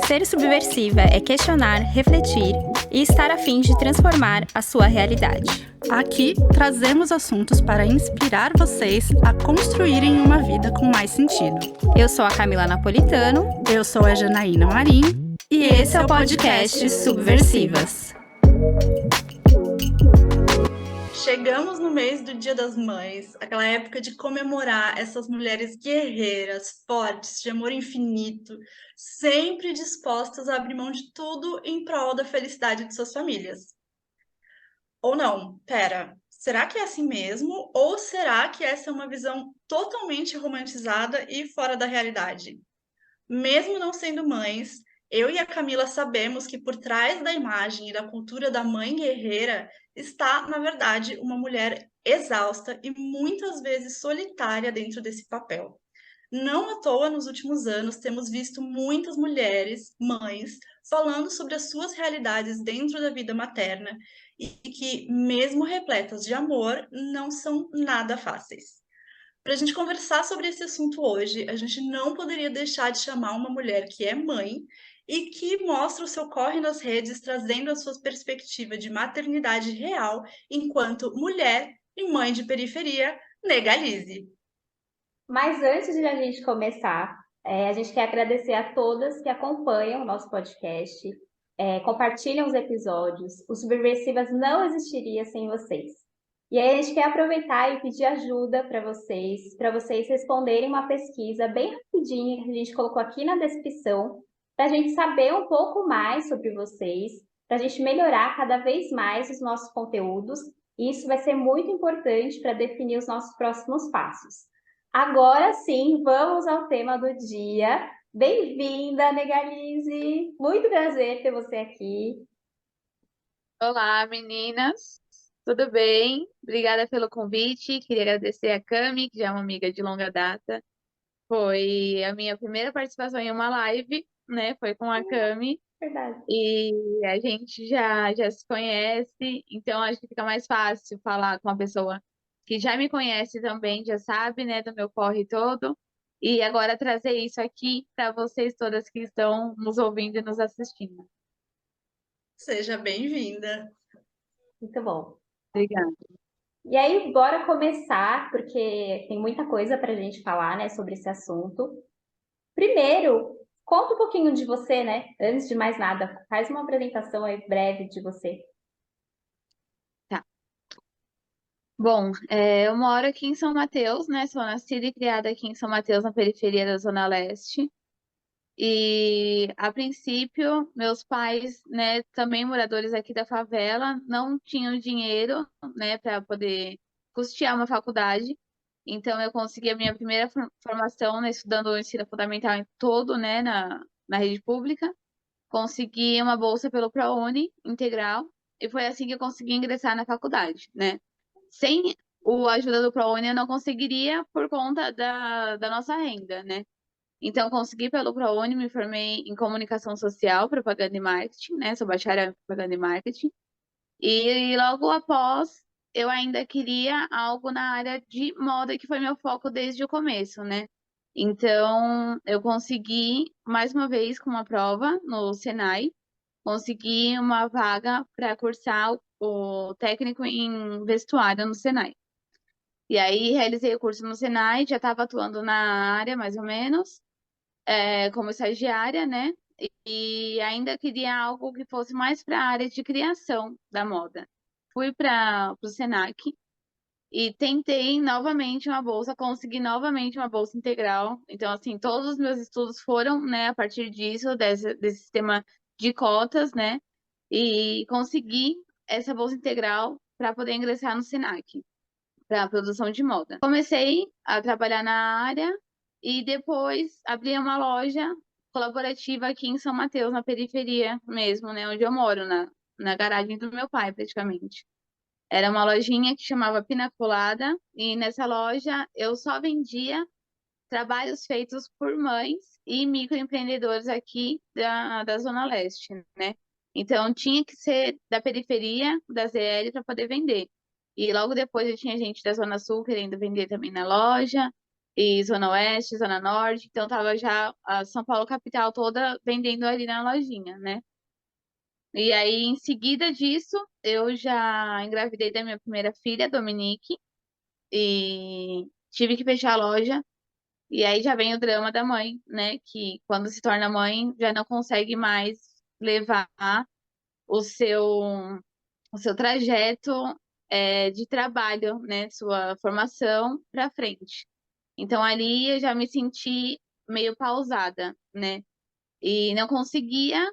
Ser subversiva é questionar, refletir e estar a fim de transformar a sua realidade. Aqui trazemos assuntos para inspirar vocês a construírem uma vida com mais sentido. Eu sou a Camila Napolitano. Eu sou a Janaína Marim. E esse é o podcast Subversivas. Chegamos no mês do Dia das Mães, aquela época de comemorar essas mulheres guerreiras, fortes, de amor infinito, sempre dispostas a abrir mão de tudo em prol da felicidade de suas famílias. Ou não, pera, será que é assim mesmo? Ou será que essa é uma visão totalmente romantizada e fora da realidade? Mesmo não sendo mães, eu e a Camila sabemos que por trás da imagem e da cultura da mãe guerreira está, na verdade, uma mulher exausta e muitas vezes solitária dentro desse papel. Não à toa, nos últimos anos, temos visto muitas mulheres, mães, falando sobre as suas realidades dentro da vida materna e que, mesmo repletas de amor, não são nada fáceis. Para a gente conversar sobre esse assunto hoje, a gente não poderia deixar de chamar uma mulher que é mãe e que mostra o seu corre nas redes, trazendo a sua perspectiva de maternidade real enquanto mulher e mãe de periferia, Negalize. Mas antes de a gente começar, a gente quer agradecer a todas que acompanham o nosso podcast, compartilham os episódios. O Subversivas não existiria sem vocês. E aí a gente quer aproveitar e pedir ajuda para vocês responderem uma pesquisa bem rapidinha que a gente colocou aqui na descrição, para a gente saber um pouco mais sobre vocês, para a gente melhorar cada vez mais os nossos conteúdos. E isso vai ser muito importante para definir os nossos próximos passos. Agora sim, vamos ao tema do dia. Bem-vinda, Negalize! Muito prazer ter você aqui. Olá, meninas. Tudo bem? Obrigada pelo convite. Queria agradecer a Cami, que já é uma amiga de longa data. Foi a minha primeira participação em uma live, né? Foi com a Cami. Verdade. E a gente já se conhece, então acho que fica mais fácil falar com uma pessoa que já me conhece também, já sabe, né, do meu corre todo. E agora trazer isso aqui para vocês todas que estão nos ouvindo e nos assistindo. Seja bem-vinda. Muito bom. Obrigada. E aí, bora começar, porque tem muita coisa para a gente falar, né, sobre esse assunto. Primeiro, conta um pouquinho de você, né? Antes de mais nada, faz uma apresentação aí breve de você. Bom, eu moro aqui em São Mateus, né? Sou nascida e criada aqui em São Mateus, na periferia da Zona Leste. E, a princípio, meus pais, né, também moradores aqui da favela, não tinham dinheiro, né, para poder custear uma faculdade. Então, eu consegui a minha primeira formação, né, estudando o ensino fundamental em todo, né, na rede pública. Consegui uma bolsa pelo ProUni integral e foi assim que eu consegui ingressar na faculdade, né? Sem a ajuda do ProUni, eu não conseguiria por conta da nossa renda, né? Então, consegui pelo ProUni, me formei em comunicação social, propaganda e marketing, né? Sou bacharel em propaganda e marketing. E logo após, eu ainda queria algo na área de moda, que foi meu foco desde o começo, né? Então, eu consegui, mais uma vez, com uma prova no Senai, consegui uma vaga para cursar o técnico em vestuário no Senai. E aí, realizei o curso no Senai, já estava atuando na área, mais ou menos, como estagiária, né? E ainda queria algo que fosse mais para a área de criação da moda. Fui para o Senac e tentei novamente uma bolsa, consegui novamente uma bolsa integral. Então, assim, todos os meus estudos foram, né, a partir disso, desse sistema de cotas, né? E consegui essa bolsa integral para poder ingressar no Senac, para produção de moda. Comecei a trabalhar na área e depois abri uma loja colaborativa aqui em São Mateus, na periferia mesmo, né, onde eu moro, na garagem do meu pai, praticamente. Era uma lojinha que chamava Pinacolada e nessa loja eu só vendia trabalhos feitos por mães e microempreendedores aqui da Zona Leste, né? Então tinha que ser da periferia, da ZL, para poder vender. E logo depois eu tinha gente da Zona Sul querendo vender também na loja. e Zona Oeste, Zona Norte, então tava já a São Paulo capital toda vendendo ali na lojinha, né? E aí, em seguida disso, eu já engravidei da minha primeira filha, Dominique, e tive que fechar a loja. E aí já vem o drama da mãe, né? Que quando se torna mãe, já não consegue mais levar o seu, o seu trajeto de trabalho, né? Sua formação para frente. Então ali eu já me senti meio pausada, né? E não conseguia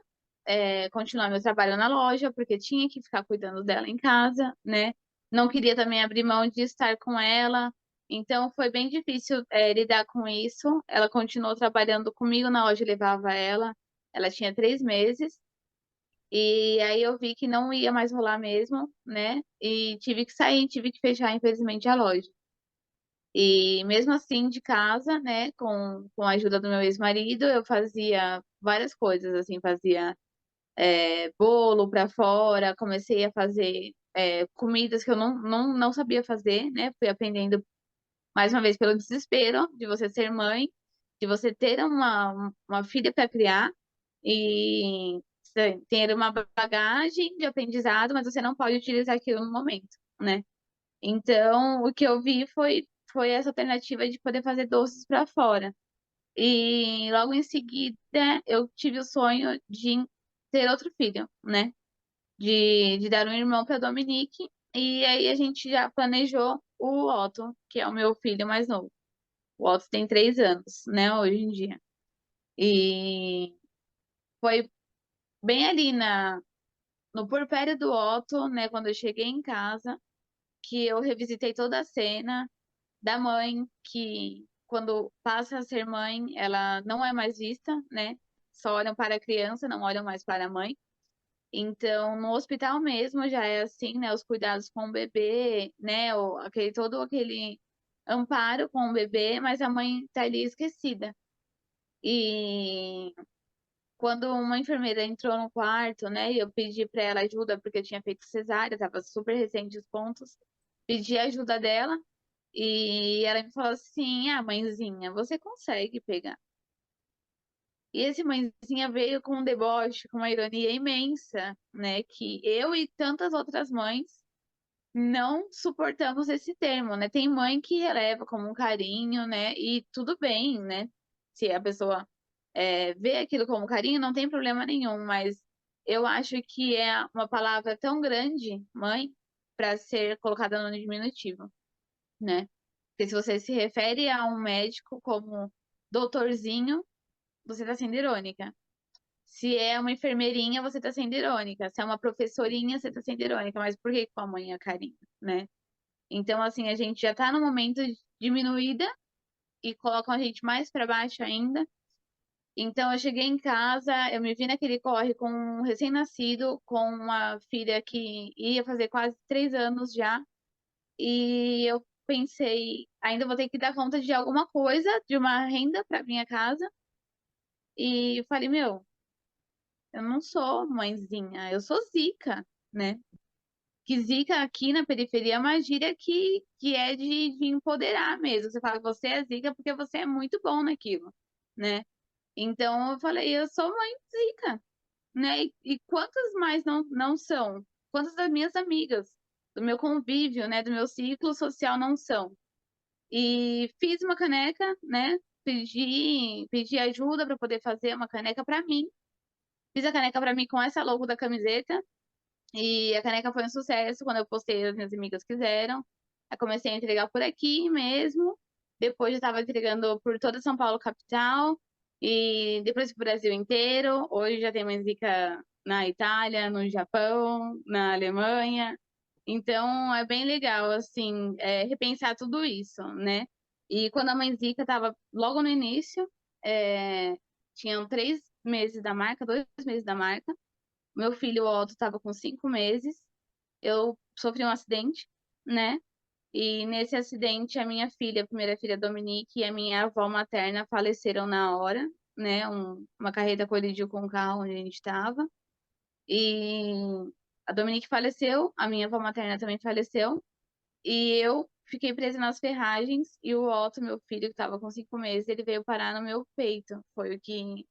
continuar meu trabalho na loja, porque tinha que ficar cuidando dela em casa, né? Não queria também abrir mão de estar com ela. Então foi bem difícil lidar com isso. Ela continuou trabalhando comigo na loja, eu levava ela. Ela tinha 3 meses. E aí eu vi que não ia mais rolar mesmo, né? E tive que sair, tive que fechar, infelizmente, a loja. E mesmo assim, de casa, né, com a ajuda do meu ex-marido, eu fazia várias coisas, assim, fazia bolo para fora, comecei a fazer comidas que eu não sabia fazer, né? Fui aprendendo mais uma vez pelo desespero de você ser mãe, de você ter uma filha para criar e ter uma bagagem de aprendizado, mas você não pode utilizar aquilo no momento, né? Então, o que eu vi foi essa alternativa de poder fazer doces para fora. E logo em seguida, eu tive o sonho de ter outro filho, né? De dar um irmão para Dominique. E aí a gente já planejou o Otto, que é o meu filho mais novo. O Otto tem 3 anos, né, hoje em dia. E foi bem ali no porpério do Otto, né, quando eu cheguei em casa, que eu revisitei toda a cena da mãe, que quando passa a ser mãe, ela não é mais vista, né? Só olham para a criança, não olham mais para a mãe. Então, no hospital mesmo já é assim, né? Os cuidados com o bebê, né? Todo aquele amparo com o bebê, mas a mãe tá ali esquecida. E quando uma enfermeira entrou no quarto, né? E eu pedi para ela ajuda porque eu tinha feito cesárea, tava super recente os pontos. Pedi a ajuda dela e ela me falou assim: "Ah, mãezinha, você consegue pegar". E esse mãezinha veio com um deboche, com uma ironia imensa, né? Que eu e tantas outras mães não suportamos esse termo, né? Tem mãe que releva como um carinho, né? E tudo bem, né? Se a pessoa vê aquilo como carinho, não tem problema nenhum, mas eu acho que é uma palavra tão grande, mãe, para ser colocada no diminutivo, né? Porque se você se refere a um médico como doutorzinho, você está sendo irônica. Se é uma enfermeirinha, você está sendo irônica. Se é uma professorinha, você está sendo irônica. Mas por que com a mãe é carinho, né? Então, assim, a gente já está no momento de diminuída e colocam a gente mais para baixo ainda. Então, eu cheguei em casa, eu me vi naquele corre com um recém-nascido, com uma filha que ia fazer quase 3 anos já. E eu pensei, ainda vou ter que dar conta de alguma coisa, de uma renda para minha casa. E eu falei, meu, eu não sou mãezinha, eu sou Zica, né? Que Zica aqui na periferia é uma gíria que é de empoderar mesmo. Você fala que você é Zica porque você é muito bom naquilo, né? Então eu falei, eu sou mãe Zica, né? E quantas mais não são? Quantas das minhas amigas, do meu convívio, né? Do meu ciclo social não são? E fiz uma caneca, né? Pedi ajuda para poder fazer uma caneca para mim. Fiz a caneca para mim com essa logo da camiseta. E a caneca foi um sucesso. Quando eu postei, as minhas amigas quiseram. Aí comecei a entregar por aqui mesmo. Depois eu estava entregando por toda São Paulo capital. E depois pro Brasil inteiro. Hoje já tem uma zica na Itália, no Japão, na Alemanha. Então é bem legal, assim, repensar tudo isso, né? E quando a mãe Zica estava logo no início, tinham 3 meses da marca, 2 meses da marca. Meu filho Otto estava com 5 meses. Eu sofri um acidente, né? E nesse acidente, a minha filha, a primeira filha Dominique, e a minha avó materna faleceram na hora, né? Uma carreta colidiu com o carro onde a gente estava. E a Dominique faleceu, a minha avó materna também faleceu. E eu fiquei presa nas ferragens e o Otto, meu filho, que estava com 5 meses, ele veio parar no meu peito. Foi o que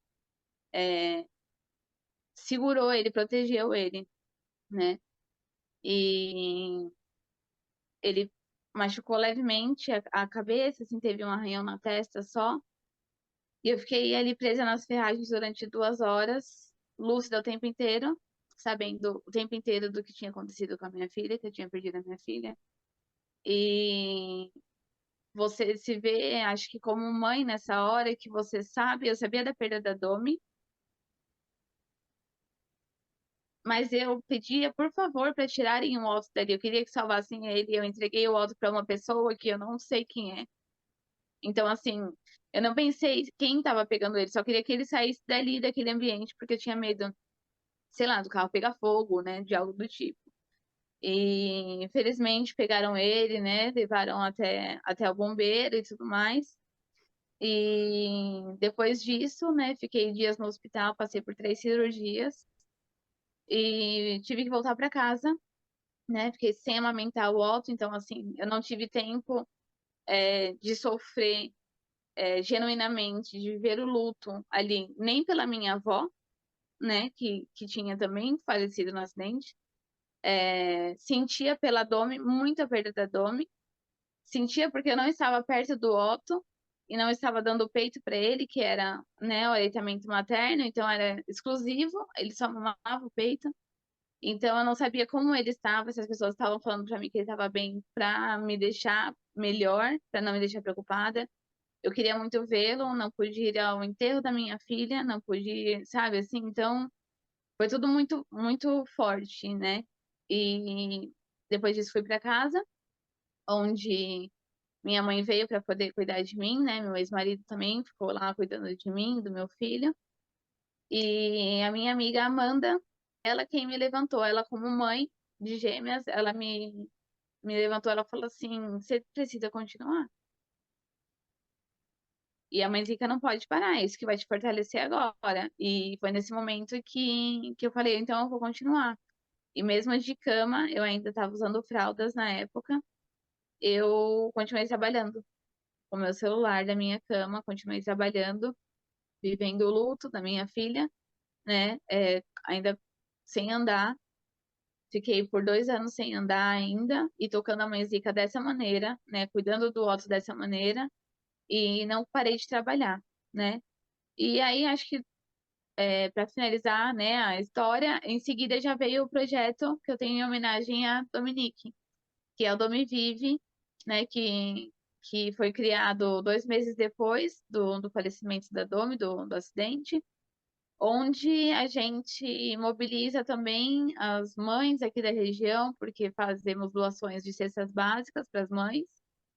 segurou ele, protegeu ele, né? E ele machucou levemente a cabeça, assim, teve um arranhão na testa só. E eu fiquei ali presa nas ferragens durante 2 horas, lúcida o tempo inteiro, sabendo o tempo inteiro do que tinha acontecido com a minha filha, que eu tinha perdido a minha filha. E você se vê, acho que como mãe nessa hora que você sabe, eu sabia da perda da Domi, mas eu pedia, por favor, para tirarem o Otto dali. Eu queria que salvassem ele. Eu entreguei o Otto para uma pessoa que eu não sei quem é. Então, assim, eu não pensei quem estava pegando ele, só queria que ele saísse dali, daquele ambiente, porque eu tinha medo, sei lá, do carro pegar fogo, né, de algo do tipo. E, infelizmente, pegaram ele, né, levaram até o bombeiro e tudo mais. E depois disso, né, fiquei dias no hospital, passei por 3 cirurgias e tive que voltar para casa, né, fiquei sem amamentar o Otto, então, assim, eu não tive tempo de sofrer genuinamente, de ver o luto ali, nem pela minha avó, né, que tinha também falecido no acidente, sentia pela Domi, muita perda da Domi, sentia porque eu não estava perto do Otto e não estava dando o peito para ele, que era, né, o aleitamento materno, então era exclusivo, ele só mamava o peito. Então eu não sabia como ele estava, se as pessoas estavam falando para mim que ele estava bem para me deixar melhor, para não me deixar preocupada. Eu queria muito vê-lo, não pude ir ao enterro da minha filha, não pude ir, sabe, assim, então foi tudo muito, muito forte, né? E depois disso fui para casa, onde minha mãe veio para poder cuidar de mim, né? Meu ex-marido também ficou lá cuidando de mim, do meu filho. E a minha amiga Amanda, ela quem me levantou, ela como mãe de gêmeas, ela me levantou, ela falou assim, você precisa continuar. E a mãe Zica não pode parar, é isso que vai te fortalecer agora. E foi nesse momento que eu falei, então eu vou continuar. E mesmo de cama, eu ainda estava usando fraldas na época, eu continuei trabalhando com o meu celular da minha cama, continuei trabalhando, vivendo o luto da minha filha, né? Ainda sem andar. Fiquei por 2 anos sem andar ainda e tocando a mãe Zica dessa maneira, né? Cuidando do Otto dessa maneira e não parei de trabalhar, né? E aí acho que para finalizar, né, a história, em seguida já veio o projeto que eu tenho em homenagem a Dominique, que é o Domi Vive, né, que foi criado 2 meses depois do falecimento da Domi, do acidente, onde a gente mobiliza também as mães aqui da região, porque fazemos doações de cestas básicas para as mães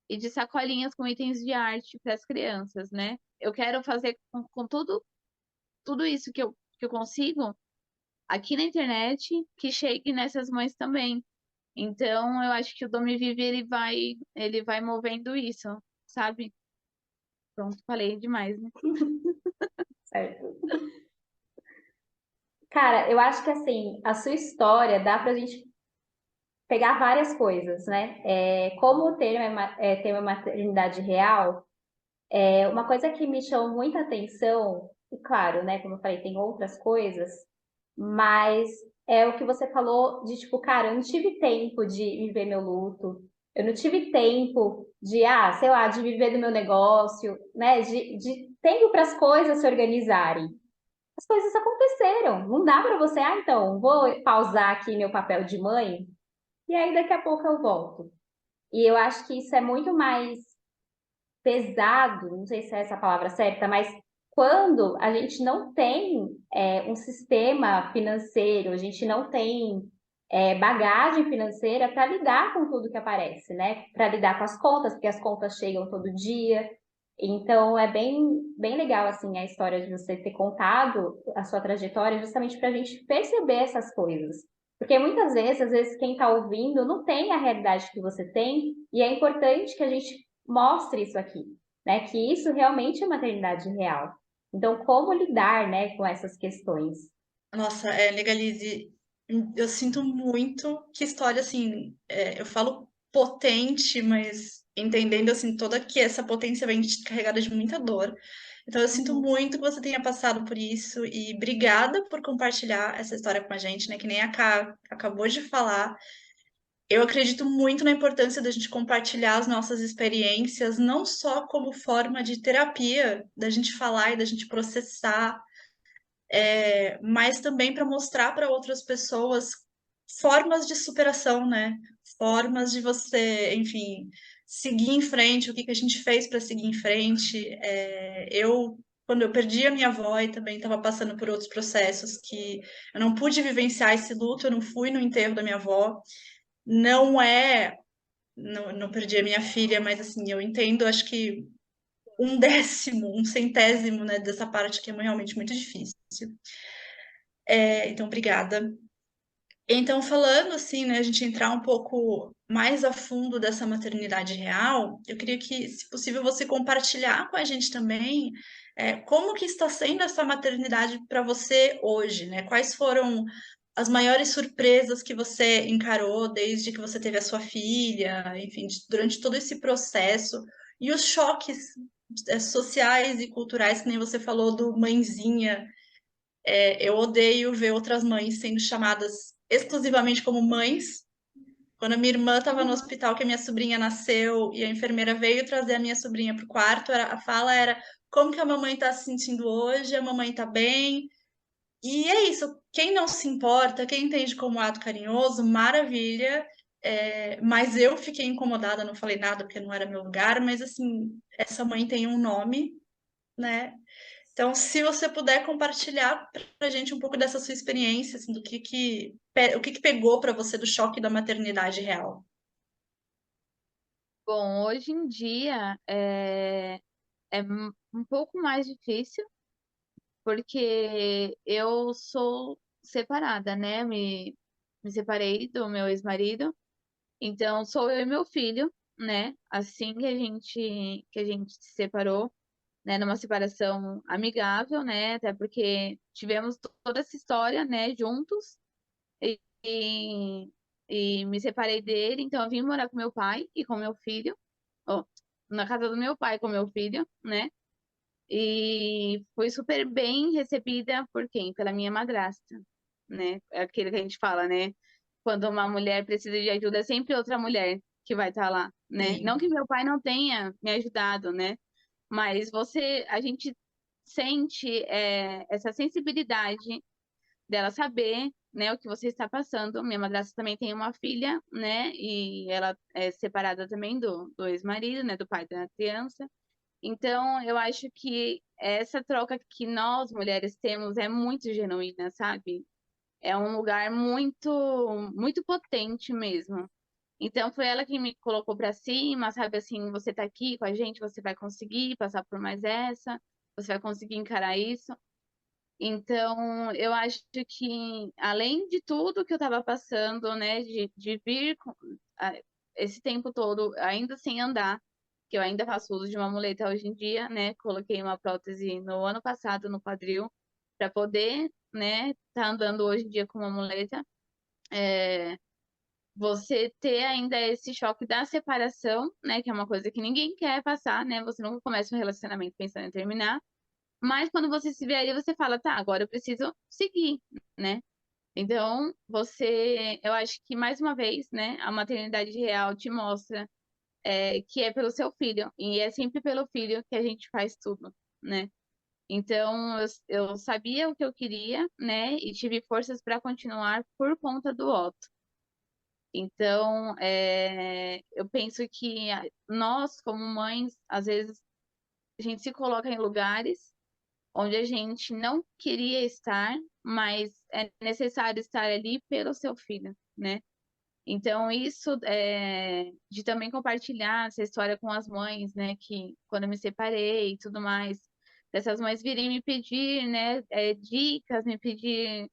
e de sacolinhas com itens de arte para as crianças, né? Eu quero fazer com tudo isso que eu consigo aqui na internet que chegue nessas mães também. Então, eu acho que o Domi Vive ele vai movendo isso, sabe? Pronto, falei demais, né? Certo. Cara, eu acho que assim, a sua história dá pra gente pegar várias coisas, né? Como ter uma maternidade real, uma coisa que me chamou muita atenção, e claro, né, como eu falei, tem outras coisas, mas é o que você falou de tipo, cara, eu não tive tempo de viver meu luto, eu não tive tempo de, sei lá, de viver do meu negócio, né? De tempo para as coisas se organizarem. As coisas aconteceram. Não dá para você, então, vou pausar aqui meu papel de mãe e aí daqui a pouco eu volto. E eu acho que isso é muito mais pesado, não sei se é essa a palavra certa, mas quando a gente não tem um sistema financeiro, a gente não tem bagagem financeira para lidar com tudo que aparece, né? Para lidar com as contas, porque as contas chegam todo dia. Então é bem, bem legal assim a história de você ter contado a sua trajetória, justamente para a gente perceber essas coisas. Porque muitas vezes, às vezes, quem está ouvindo não tem a realidade que você tem, e é importante que a gente mostre isso aqui, né? Que isso realmente é maternidade real. Então, como lidar, né, com essas questões? Nossa, Legalize, eu sinto muito que história, assim, eu falo potente, mas entendendo assim toda que essa potência vem carregada de muita dor. Então eu sinto muito que você tenha passado por isso e obrigada por compartilhar essa história com a gente, né? Que nem a Ká acabou de falar. Eu acredito muito na importância da gente compartilhar as nossas experiências, não só como forma de terapia, da gente falar e da gente processar, mas também para mostrar para outras pessoas formas de superação, né? Formas de você, enfim, seguir em frente, o que que a gente fez para seguir em frente. Quando eu perdi a minha avó e também estava passando por outros processos que eu não pude vivenciar esse luto, eu não fui no enterro da minha avó. Não é, não perdi a minha filha, mas assim, eu entendo, acho que um décimo, um centésimo, né, dessa parte que é realmente muito difícil. Então, obrigada. Então, falando assim, né, a gente entrar um pouco mais a fundo dessa maternidade real, eu queria que, se possível, você compartilhar com a gente também como que está sendo essa maternidade para você hoje, né? Quais foram as maiores surpresas que você encarou desde que você teve a sua filha, enfim, durante todo esse processo, e os choques sociais e culturais, que nem você falou do mãezinha. Eu odeio ver outras mães sendo chamadas exclusivamente como mães. Quando a minha irmã estava no hospital, que a minha sobrinha nasceu e a enfermeira veio trazer a minha sobrinha para o quarto, a fala era: como que a mamãe está se sentindo hoje? A mamãe está bem? E é isso. Quem não se importa, quem entende como ato carinhoso, maravilha. Mas eu fiquei incomodada, não falei nada porque não era meu lugar. Mas assim, essa mãe tem um nome, né? Então, se você puder compartilhar para a gente um pouco dessa sua experiência, assim, o que pegou para você do choque da maternidade real. Bom, hoje em dia é um pouco mais difícil, porque eu sou separada, né? Me separei do meu ex-marido, então sou eu e meu filho, né? Assim que a gente se separou, né? Numa separação amigável, né? Até porque tivemos toda essa história, né? Juntos e, e, e me separei dele, então eu vim morar com meu pai e com meu filho, ó, na casa do meu pai com meu filho, né? E fui super bem recebida por quem? Pela minha madrasta, né? É aquilo que a gente fala, né? Quando uma mulher precisa de ajuda, é sempre outra mulher que vai estar lá, né? Não Sim. que meu pai não tenha me ajudado, né? Mas a gente sente essa sensibilidade dela saber, né, o que você está passando. Minha madrasta também tem uma filha, né? E ela é separada também do ex-marido, né? Do pai da criança. Então, eu acho que essa troca que nós mulheres temos é muito genuína, sabe? É um lugar muito potente mesmo. Então, foi ela que me colocou pra cima, sabe? Assim, você tá aqui com a gente, você vai conseguir passar por mais essa, você vai conseguir encarar isso. Então, eu acho que, além de tudo que eu tava passando, né, de vir esse tempo todo ainda sem andar, que eu ainda faço uso de uma muleta hoje em dia, né? Coloquei uma prótese no ano passado no quadril para poder, né, tá andando hoje em dia com uma muleta. Você ter ainda esse choque da separação, né, que é uma coisa que ninguém quer passar, né? Você nunca começa um relacionamento pensando em terminar, mas quando você se vê ali, você fala, tá, agora eu preciso seguir, né? Então, eu acho que mais uma vez, né, a maternidade real te mostra que é pelo seu filho, e é sempre pelo filho que a gente faz tudo, né? Então, eu sabia o que eu queria, né? E tive forças para continuar por conta do Otto. Então, eu penso que nós, como mães, às vezes a gente se coloca em lugares onde a gente não queria estar, mas é necessário estar ali pelo seu filho, né? Então, isso de também compartilhar essa história com as mães, né? Que quando eu me separei e tudo mais, dessas mães virem me pedir, né? Dicas, me pedir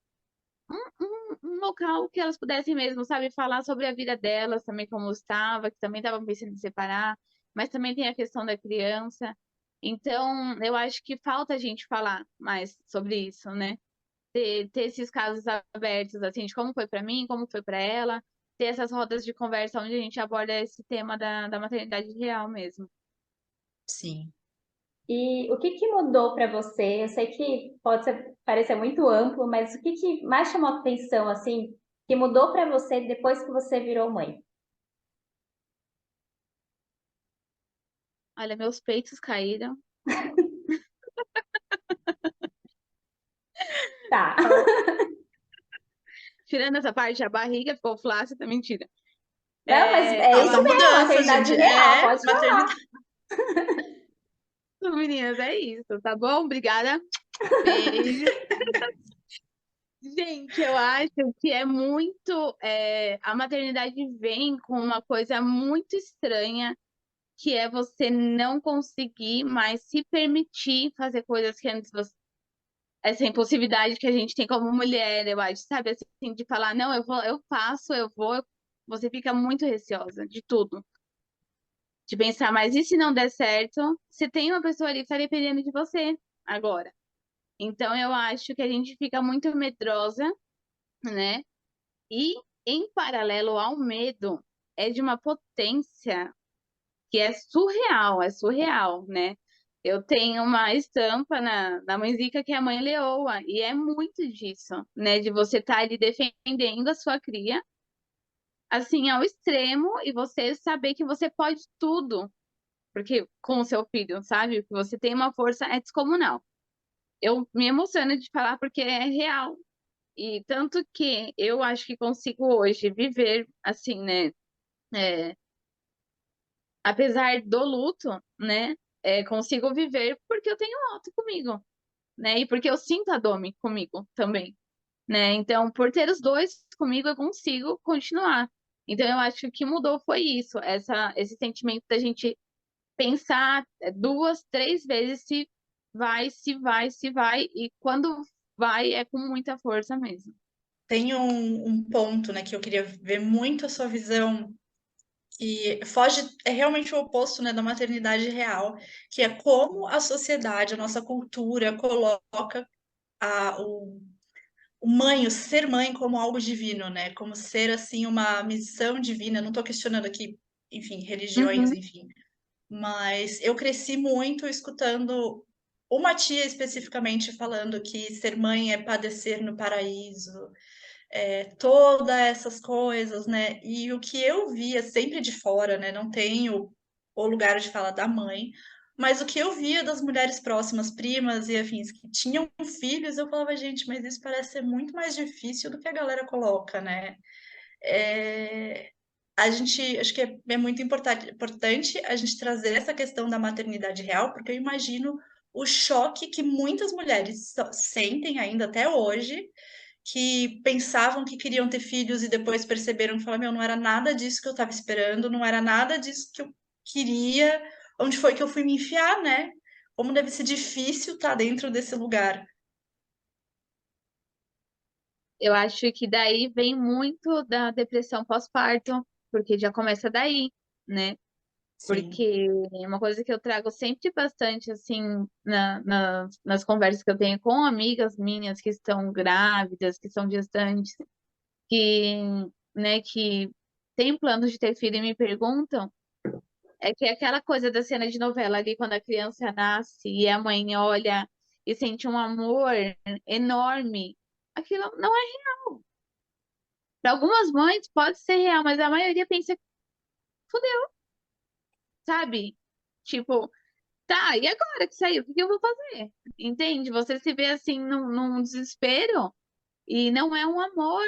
um local que elas pudessem mesmo, sabe? Falar sobre a vida delas também, como estava, que também estavam pensando em separar, mas também tem a questão da criança. Então, eu acho que falta a gente falar mais sobre isso, né? Ter esses casos abertos, assim, de como foi para mim, como foi para ela, ter essas rodas de conversa onde a gente aborda esse tema da maternidade real mesmo. Sim. E o que que mudou para você? Eu sei que parecer muito amplo, mas o que que mais chamou a atenção, assim, que mudou para você depois que você virou mãe? Olha, meus peitos caíram. Tá. Tirando essa parte, a barriga ficou flácida, mentira. Não, mas é São isso mesmo, mudanças, maternidade gente. real, É, pode falar. maternidade. Meninas, é isso, tá bom? Obrigada. Beijo. Gente, eu acho que é muito. A maternidade vem com uma coisa muito estranha, que é você não conseguir mais se permitir fazer coisas que antes você. Essa impulsividade que a gente tem como mulher, eu acho, sabe? Assim, de falar, não, eu vou, eu faço, eu vou. Você fica muito receosa de tudo. De pensar, mas e se não der certo? Você tem uma pessoa ali que tá dependendo de você agora. Então, eu acho que a gente fica muito medrosa, né? E, em paralelo ao medo, é de uma potência que é surreal, né? Eu tenho uma estampa na mãezica que é a mãe leoa, e é muito disso, né? De você estar ali defendendo a sua cria, assim, ao extremo, e você saber que você pode tudo, porque com o seu filho, sabe? Que você tem uma força é descomunal. Eu me emociono de falar porque é real. E tanto que eu acho que consigo hoje viver assim, né? É, apesar do luto, né? Consigo viver porque eu tenho o Otto comigo, né? E porque eu sinto a Domi comigo também, né? Então, por ter os dois comigo, eu consigo continuar. Então, eu acho que o que mudou foi isso, esse sentimento da gente pensar duas, três vezes se vai, se vai, se vai, e quando vai é com muita força mesmo. Tem um ponto, né, que eu queria ver muito a sua visão, que foge, é realmente o oposto, né, da maternidade real, que é como a sociedade, a nossa cultura coloca o mãe, o ser mãe como algo divino, né, como ser, assim, uma missão divina. Não estou questionando aqui, enfim, religiões, Uhum. enfim, mas eu cresci muito escutando uma tia especificamente falando que ser mãe é padecer no paraíso, todas essas coisas, né? E o que eu via sempre de fora, né? Não tenho o lugar de fala da mãe, mas o que eu via das mulheres próximas, primas e afins, que tinham filhos, eu falava, gente, mas isso parece ser muito mais difícil do que a galera coloca, né? A gente, acho que é muito importante a gente trazer essa questão da maternidade real, porque eu imagino o choque que muitas mulheres sentem ainda até hoje, que pensavam que queriam ter filhos e depois perceberam que falaram, meu, não era nada disso que eu estava esperando, não era nada disso que eu queria, onde foi que eu fui me enfiar, né? Como deve ser difícil estar dentro desse lugar. Eu acho que daí vem muito da depressão pós-parto, porque já começa daí, né? Sim. Porque é uma coisa que eu trago sempre bastante, assim, nas conversas que eu tenho com amigas minhas que estão grávidas, que são gestantes, que, né, que têm planos de ter filho e me perguntam, é que aquela coisa da cena de novela ali, quando a criança nasce e a mãe olha e sente um amor enorme, aquilo não é real. Para algumas mães pode ser real, mas a maioria pensa, fudeu, sabe? Tipo, tá, e agora que saiu, o que que eu vou fazer? Entende? Você se vê assim num desespero e não é um amor,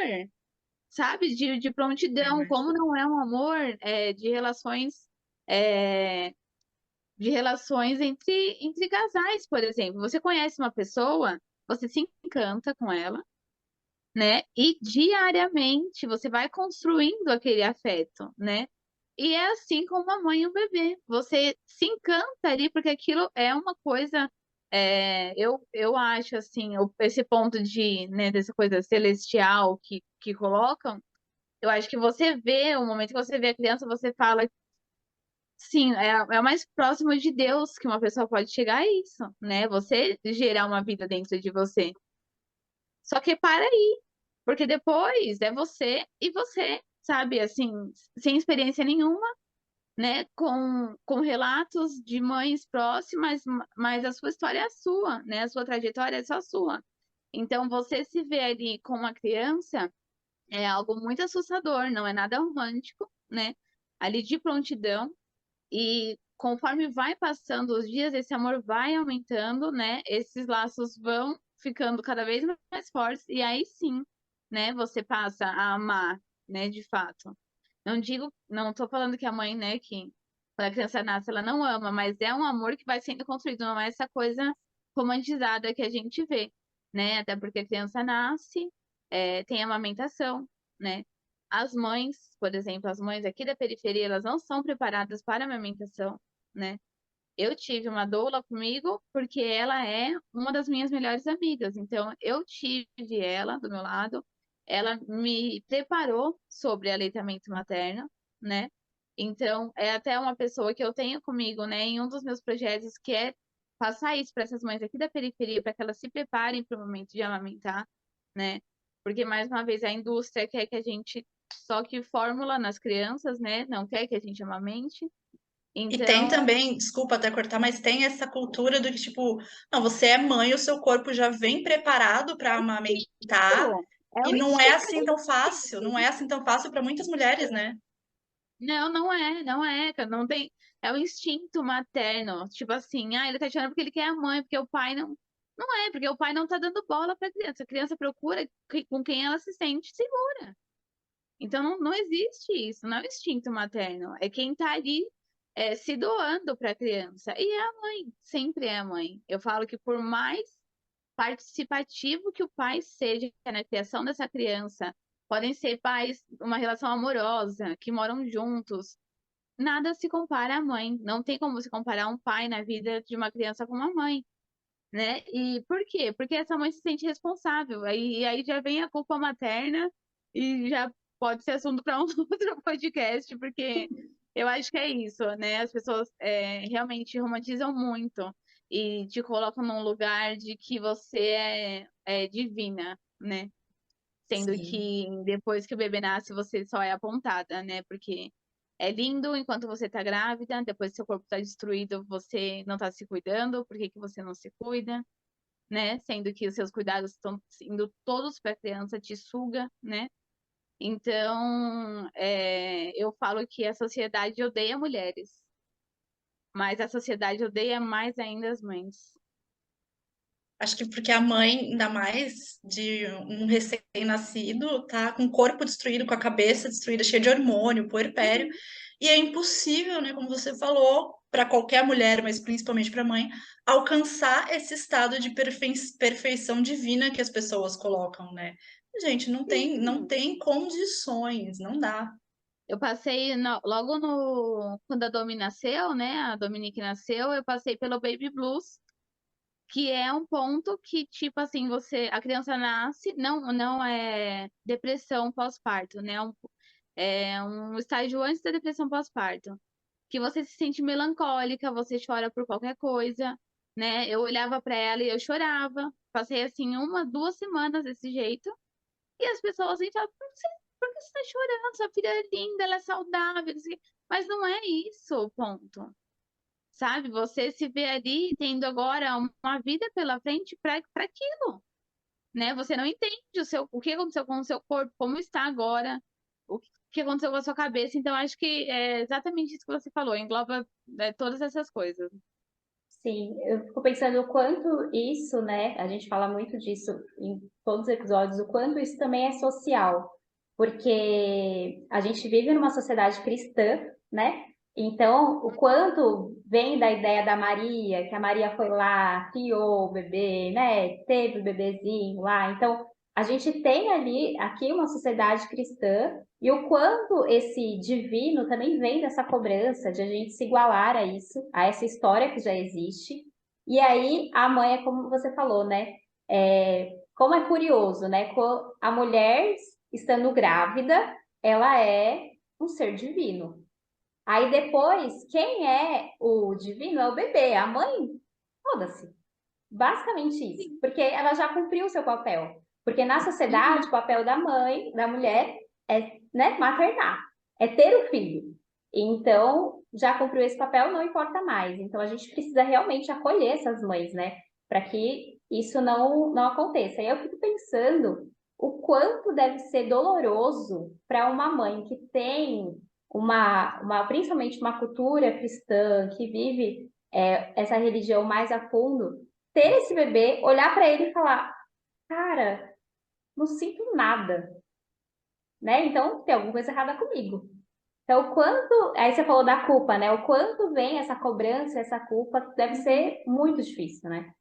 sabe? De Eu prontidão, como imagino. não é um amor é, de relações entre casais, por exemplo. Você conhece uma pessoa, você se encanta com ela, né? E diariamente você vai construindo aquele afeto, né? E é assim com a mãe e o bebê. Você se encanta ali, porque aquilo é uma coisa. Eu acho assim, esse ponto de, né, dessa coisa celestial que colocam, eu acho que você vê, o momento que você vê a criança, você fala, sim, é o mais próximo de Deus que uma pessoa pode chegar a isso, né? Você gerar uma vida dentro de você. Só que para aí, porque depois é você e você sabe, assim, sem experiência nenhuma, né, com relatos de mães próximas, mas a sua história é a sua, né, a sua trajetória é só sua. Então, você se vê ali com uma criança é algo muito assustador, não é nada romântico, né, ali de prontidão, e conforme vai passando os dias, esse amor vai aumentando, né, esses laços vão ficando cada vez mais fortes, e aí sim, né, você passa a amar, né, de fato. Não tô falando que a mãe, né, que quando a criança nasce, ela não ama, mas é um amor que vai sendo construído, não é essa coisa romantizada que a gente vê, né? Até porque a criança nasce, tem amamentação, né? As mães, por exemplo, as mães aqui da periferia, elas não são preparadas para a amamentação, né? Eu tive uma doula comigo porque ela é uma das minhas melhores amigas. Então, eu tive ela do meu lado, ela me preparou sobre aleitamento materno, né? Então, é até uma pessoa que eu tenho comigo, né, em um dos meus projetos, que é passar isso para essas mães aqui da periferia, para que elas se preparem para o momento de amamentar, né? Porque, mais uma vez, a indústria quer que a gente soque fórmula nas crianças, né? Não quer que a gente amamente. E tem Então, também, desculpa até cortar, mas tem essa cultura do que, tipo, não, você é mãe, o seu corpo já vem preparado para amamentar, é e o não é instinto. assim tão fácil, não é assim tão fácil para muitas mulheres, né? Não, não é, cara, não tem. É o instinto materno. Tipo assim, ele tá chorando porque ele quer a mãe, porque o pai não. Não é, porque o pai não tá dando bola pra criança. A criança procura com quem ela se sente segura. Então não existe isso, não é o instinto materno. É quem tá ali se doando pra criança. E é a mãe, sempre é a mãe. Eu falo que por mais participativo que o pai seja na criação dessa criança, podem ser pais, uma relação amorosa, que moram juntos. Nada se compara à mãe. Não tem como se comparar um pai na vida de uma criança com uma mãe, né? E por quê? Porque essa mãe se sente responsável. Aí já vem a culpa materna e já pode ser assunto para um outro podcast, porque eu acho que é isso, né? As pessoas realmente romantizam muito e te colocam num lugar de que você é divina, né? Sendo Sim. que depois que o bebê nasce, você só é apontada, né? Porque é lindo enquanto você tá grávida, depois que seu corpo tá destruído, você não tá se cuidando, por que que você não se cuida, né? Sendo que os seus cuidados estão indo todos para a criança, te suga, né? Então, eu falo que a sociedade odeia mulheres, mas a sociedade odeia mais ainda as mães. Acho que porque a mãe, ainda mais de um recém-nascido, tá com o corpo destruído, com a cabeça destruída, cheia de hormônio, puerpério, e é impossível, né, como você falou, para qualquer mulher, mas principalmente para a mãe, alcançar esse estado de perfeição divina que as pessoas colocam, né? Gente, não Sim. tem condições, não dá. Eu passei logo no quando a Domi nasceu, né? A Dominique nasceu, eu passei pelo Baby Blues, que é um ponto que, tipo assim, a criança nasce, não é depressão pós-parto, né? É um estágio antes da depressão pós-parto, que você se sente melancólica, você chora por qualquer coisa, né? Eu olhava para ela e eu chorava. Passei assim 1, 2 semanas desse jeito. E as pessoas assim falam, por que você tá chorando? Sua filha é linda, ela é saudável, não sei o quê. Mas não é isso o ponto. Sabe? Você se vê ali tendo agora uma vida pela frente para aquilo, né? Você não entende o que aconteceu com o seu corpo, como está agora, o que aconteceu com a sua cabeça. Então, acho que é exatamente isso que você falou, engloba todas essas coisas. Sim, eu fico pensando o quanto isso, né? A gente fala muito disso em todos os episódios, o quanto isso também é social, porque a gente vive numa sociedade cristã, né? Então, o quanto vem da ideia da Maria, que a Maria foi lá, criou o bebê, né? Teve o bebezinho lá. Então, a gente tem ali, aqui, uma sociedade cristã, e o quanto esse divino também vem dessa cobrança de a gente se igualar a isso, a essa história que já existe. E aí, a mãe é como você falou, né? Como é curioso, né? A mulher, estando grávida, ela é um ser divino. Aí depois, quem é o divino é o bebê. A mãe, foda-se. Basicamente isso. Porque ela já cumpriu o seu papel. Porque na sociedade, Uhum. o papel da mãe, da mulher, é né, maternar, é ter o filho. Então, já cumpriu esse papel, não importa mais. Então, a gente precisa realmente acolher essas mães, né, para que isso não aconteça. E eu fico pensando o quanto deve ser doloroso para uma mãe que tem principalmente uma cultura cristã, que vive essa religião mais a fundo, ter esse bebê, olhar para ele e falar, cara, não sinto nada, né? Então tem alguma coisa errada comigo. Então, o quanto. Aí você falou da culpa, né? O quanto vem essa cobrança, essa culpa, deve ser muito difícil, né?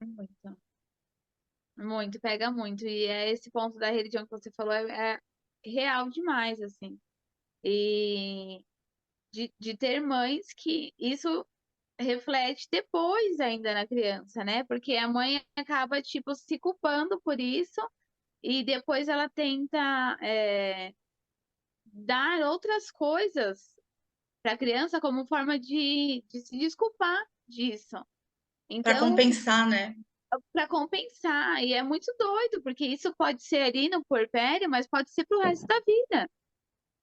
Muito, muito, pega muito. E é esse ponto da religião que você falou é real demais, assim. E de ter mães que isso reflete depois ainda na criança, né? Porque a mãe acaba, tipo, se culpando por isso e depois ela tenta dar outras coisas para a criança como forma de se desculpar disso. Para Então, compensar, né? para compensar, e é muito doido, porque isso pode ser ali no puerpério, mas pode ser pro resto da vida,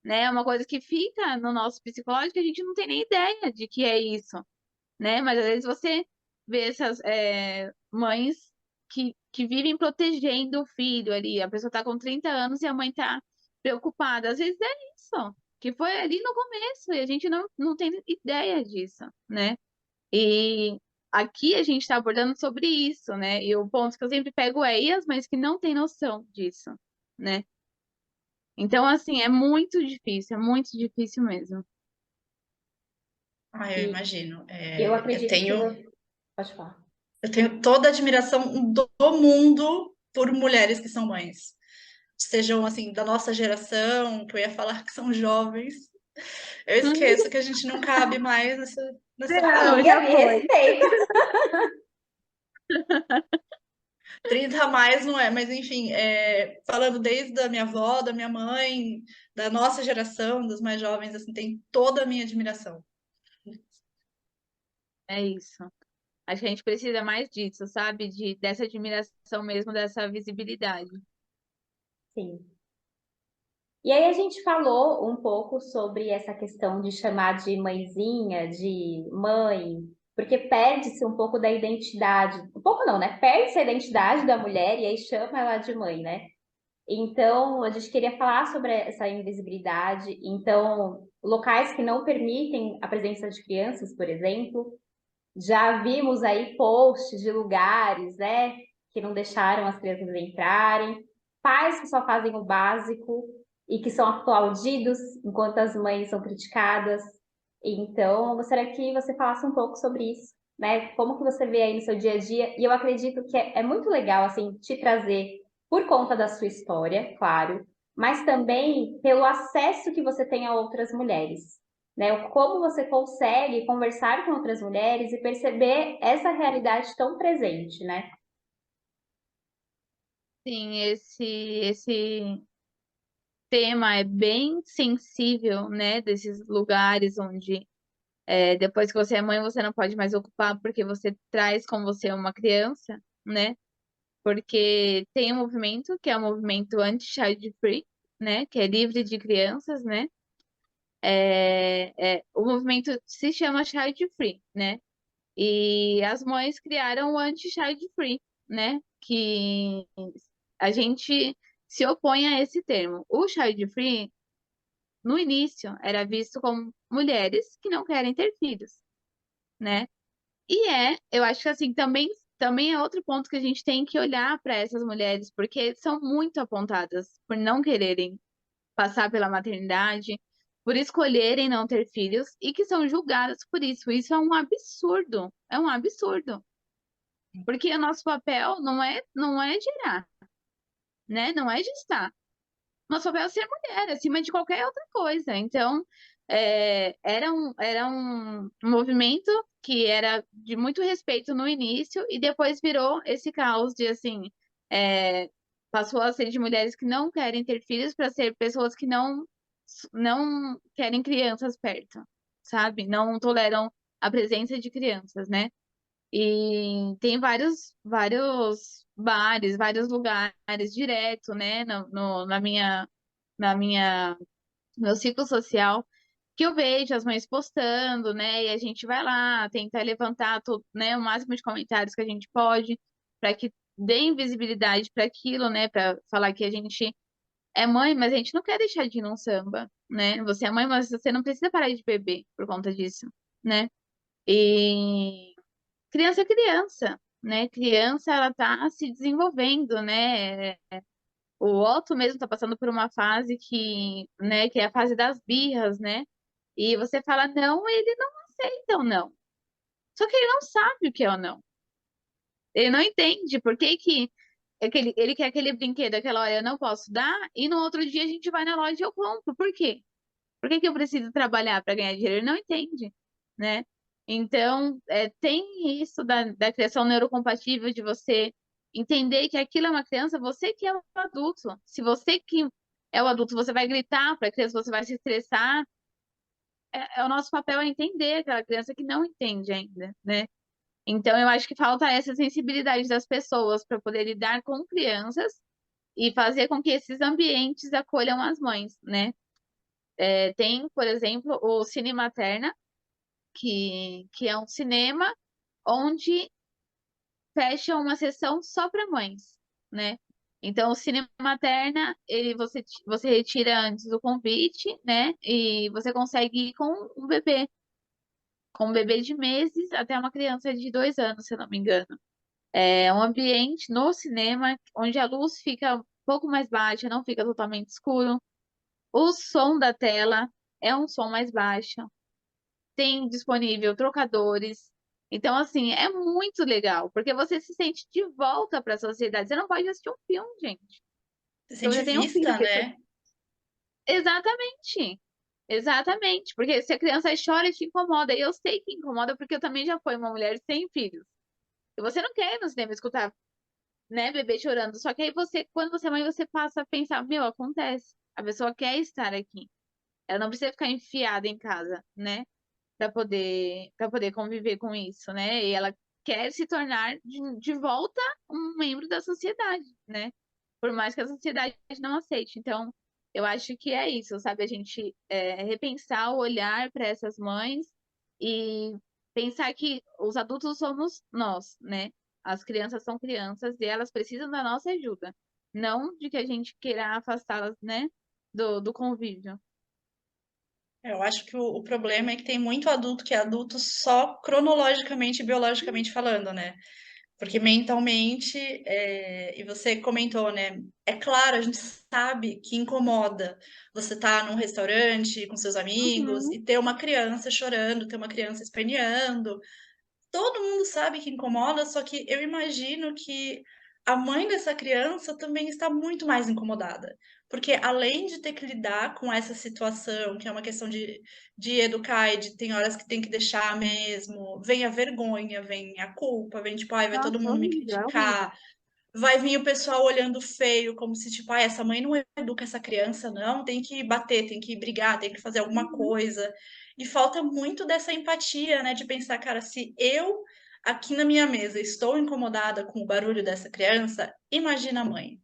né? É uma coisa que fica no nosso psicológico, a gente não tem nem ideia de que é isso, né? Mas às vezes você vê essas mães que vivem protegendo o filho ali, a pessoa tá com 30 anos e a mãe tá preocupada. Às vezes é isso, que foi ali no começo, e a gente não tem ideia disso, né? E aqui a gente está abordando sobre isso, né? E o ponto que eu sempre pego é e as mães que não têm noção disso, né? Então, assim, é muito difícil mesmo. Ah, eu E imagino. eu Eu acredito que. tenho, Pode falar. eu tenho toda a admiração do mundo por mulheres que são mães. Sejam, assim, da nossa geração, que eu ia falar que são jovens. Eu esqueço que a gente não cabe mais nessa Não, fase. Amiga, já me foi. respeita. 30 a mais não é, mas enfim, falando desde a minha avó, da minha mãe, da nossa geração, dos mais jovens, assim, tem toda a minha admiração. É isso. Acho que a gente precisa mais disso, sabe? Dessa admiração mesmo, dessa visibilidade. Sim. E aí a gente falou um pouco sobre essa questão de chamar de mãezinha, de mãe, porque perde-se um pouco da identidade. Um pouco não, né? Perde-se a identidade da mulher e aí chama ela de mãe, né? Então, a gente queria falar sobre essa invisibilidade. Então, locais que não permitem a presença de crianças, por exemplo, já vimos aí posts de lugares, né, que não deixaram as crianças entrarem, pais que só fazem o básico e que são aplaudidos enquanto as mães são criticadas. Então, eu gostaria que você falasse um pouco sobre isso, né? Como que você vê aí no seu dia a dia? E eu acredito que é muito legal, assim, te trazer por conta da sua história, claro, mas também pelo acesso que você tem a outras mulheres, né? Como você consegue conversar com outras mulheres e perceber essa realidade tão presente, né? Sim, esse tema é bem sensível, né? Desses lugares onde depois que você é mãe, você não pode mais ocupar porque você traz com você uma criança, né? Porque tem um movimento que é o movimento anti-child free, né? Que é livre de crianças, né? O movimento se chama child free, né? E as mães criaram o anti-child free, né? Que a gente se opõe a esse termo. O child free, no início, era visto como mulheres que não querem ter filhos, né? Eu acho que assim, também é outro ponto que a gente tem que olhar para essas mulheres, porque são muito apontadas por não quererem passar pela maternidade, por escolherem não ter filhos e que são julgadas por isso. Isso é um absurdo, é um absurdo. Porque o nosso papel não é gerar, né? Não é gestar. Nosso papel é ser mulher, acima de qualquer outra coisa. Então, era um movimento que era de muito respeito no início e depois virou esse caos de, assim, passou a ser de mulheres que não querem ter filhos para ser pessoas que não querem crianças perto, sabe? Não toleram a presença de crianças, né? E tem vários bares, vários lugares direto, né? Na minha meu ciclo social, que eu vejo as mães postando, né? E a gente vai lá, tenta levantar todo, né, o máximo de comentários que a gente pode, para que deem visibilidade para aquilo, né? Para falar que a gente é mãe, mas a gente não quer deixar de ir num samba, né? Você é mãe, mas você não precisa parar de beber por conta disso, né? E criança é criança, né? Criança, ela tá se desenvolvendo, né? O Otto mesmo tá passando por uma fase que, né, que é a fase das birras, né? E você fala não, ele não aceita o não. Só que ele não sabe o que é o não. Ele não entende por que que ele quer aquele brinquedo, aquela hora eu não posso dar, e no outro dia a gente vai na loja e eu compro. Por quê? Por que que eu preciso trabalhar para ganhar dinheiro? Ele não entende, né? Então, tem isso da criação neurocompatível, de você entender que aquilo é uma criança, você que é o adulto. Se você que é o adulto, você vai gritar para a criança, você vai se estressar, o nosso papel é entender aquela criança que não entende ainda, né? Então, eu acho que falta essa sensibilidade das pessoas para poder lidar com crianças e fazer com que esses ambientes acolham as mães, né? Tem, por exemplo, o Cine Materna, que é um cinema onde fecha uma sessão só para mães, né? Então, o Cine Materna, você retira antes o convite, né? E você consegue ir com um bebê de meses até uma criança de 2 anos, se eu não me engano. É um ambiente no cinema onde a luz fica um pouco mais baixa, não fica totalmente escuro. O som da tela é um som mais baixo. Tem disponível trocadores. Então, assim, é muito legal, porque você se sente de volta para a sociedade. Você não pode assistir um filme, gente. Se Se sente você tem um filho vista, que... né? Exatamente. Exatamente. Porque se a criança chora, te incomoda. E eu sei que incomoda, porque eu também já fui uma mulher sem filhos. E você não quer ir no cinema escutar, né, bebê chorando. Só que aí você, quando você é mãe, você passa a pensar, meu, acontece. A pessoa quer estar aqui. Ela não precisa ficar enfiada em casa, né? Para poder conviver com isso, né? E ela quer se tornar de volta um membro da sociedade, né? Por mais que a sociedade não aceite. Então, eu acho que é isso, sabe? A gente repensar o olhar para essas mães e pensar que os adultos somos nós, né? As crianças são crianças e elas precisam da nossa ajuda, não de que a gente queira afastá-las, né? Do convívio. Eu acho que o problema é que tem muito adulto que é adulto só cronologicamente e biologicamente falando, né? Porque mentalmente, e você comentou, né? É claro, a gente sabe que incomoda você estar num restaurante com seus amigos Uhum. e ter uma criança chorando, ter uma criança esperneando. Todo mundo sabe que incomoda, só que eu imagino que a mãe dessa criança também está muito mais incomodada. Porque além de ter que lidar com essa situação, que é uma questão de educar e de tem horas que tem que deixar mesmo, vem a vergonha, vem a culpa, vem tipo, ai, vai todo Nossa, mundo me horrível, é horrível. criticar, vai vir o pessoal olhando feio, como se tipo, ai, essa mãe não educa essa criança, não, tem que bater, tem que brigar, tem que fazer alguma Uhum. coisa. E falta muito dessa empatia, né, de pensar, cara, se eu aqui na minha mesa estou incomodada com o barulho dessa criança, imagina a mãe,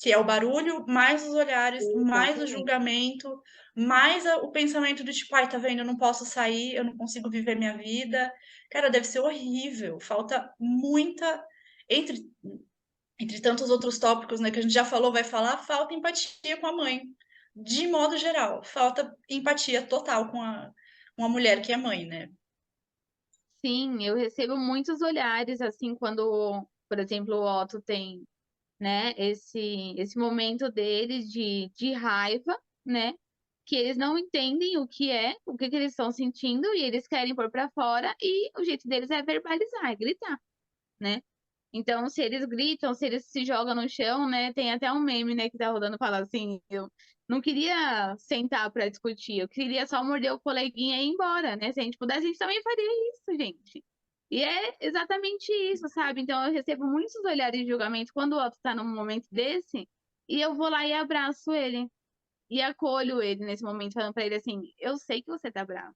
que é o barulho, mais os olhares, mais o Exatamente. julgamento, mais o pensamento do tipo, ai, tá vendo, eu não posso sair, eu não consigo viver minha vida. Cara, deve ser horrível. Falta muita. Entre tantos outros tópicos, né, que a gente já falou, vai falar, falta empatia com a mãe. De modo geral, falta empatia total com a mulher que é mãe, né? Sim, eu recebo muitos olhares assim quando, por exemplo, o Otto tem, né, esse momento dele de raiva, né, que eles não entendem o que que eles estão sentindo e eles querem pôr pra fora e o jeito deles é verbalizar, é gritar, né? Então, se eles gritam, se eles se jogam no chão, né? Tem até um meme, né, que tá rodando, fala assim, eu não queria sentar pra discutir, eu queria só morder o coleguinha e ir embora, né? Se a gente pudesse, a gente também faria isso, gente. E é exatamente isso, sabe? Então, eu recebo muitos olhares de julgamento quando o outro tá num momento desse, e eu vou lá e abraço ele. E acolho ele nesse momento, falando pra ele assim, eu sei que você tá bravo.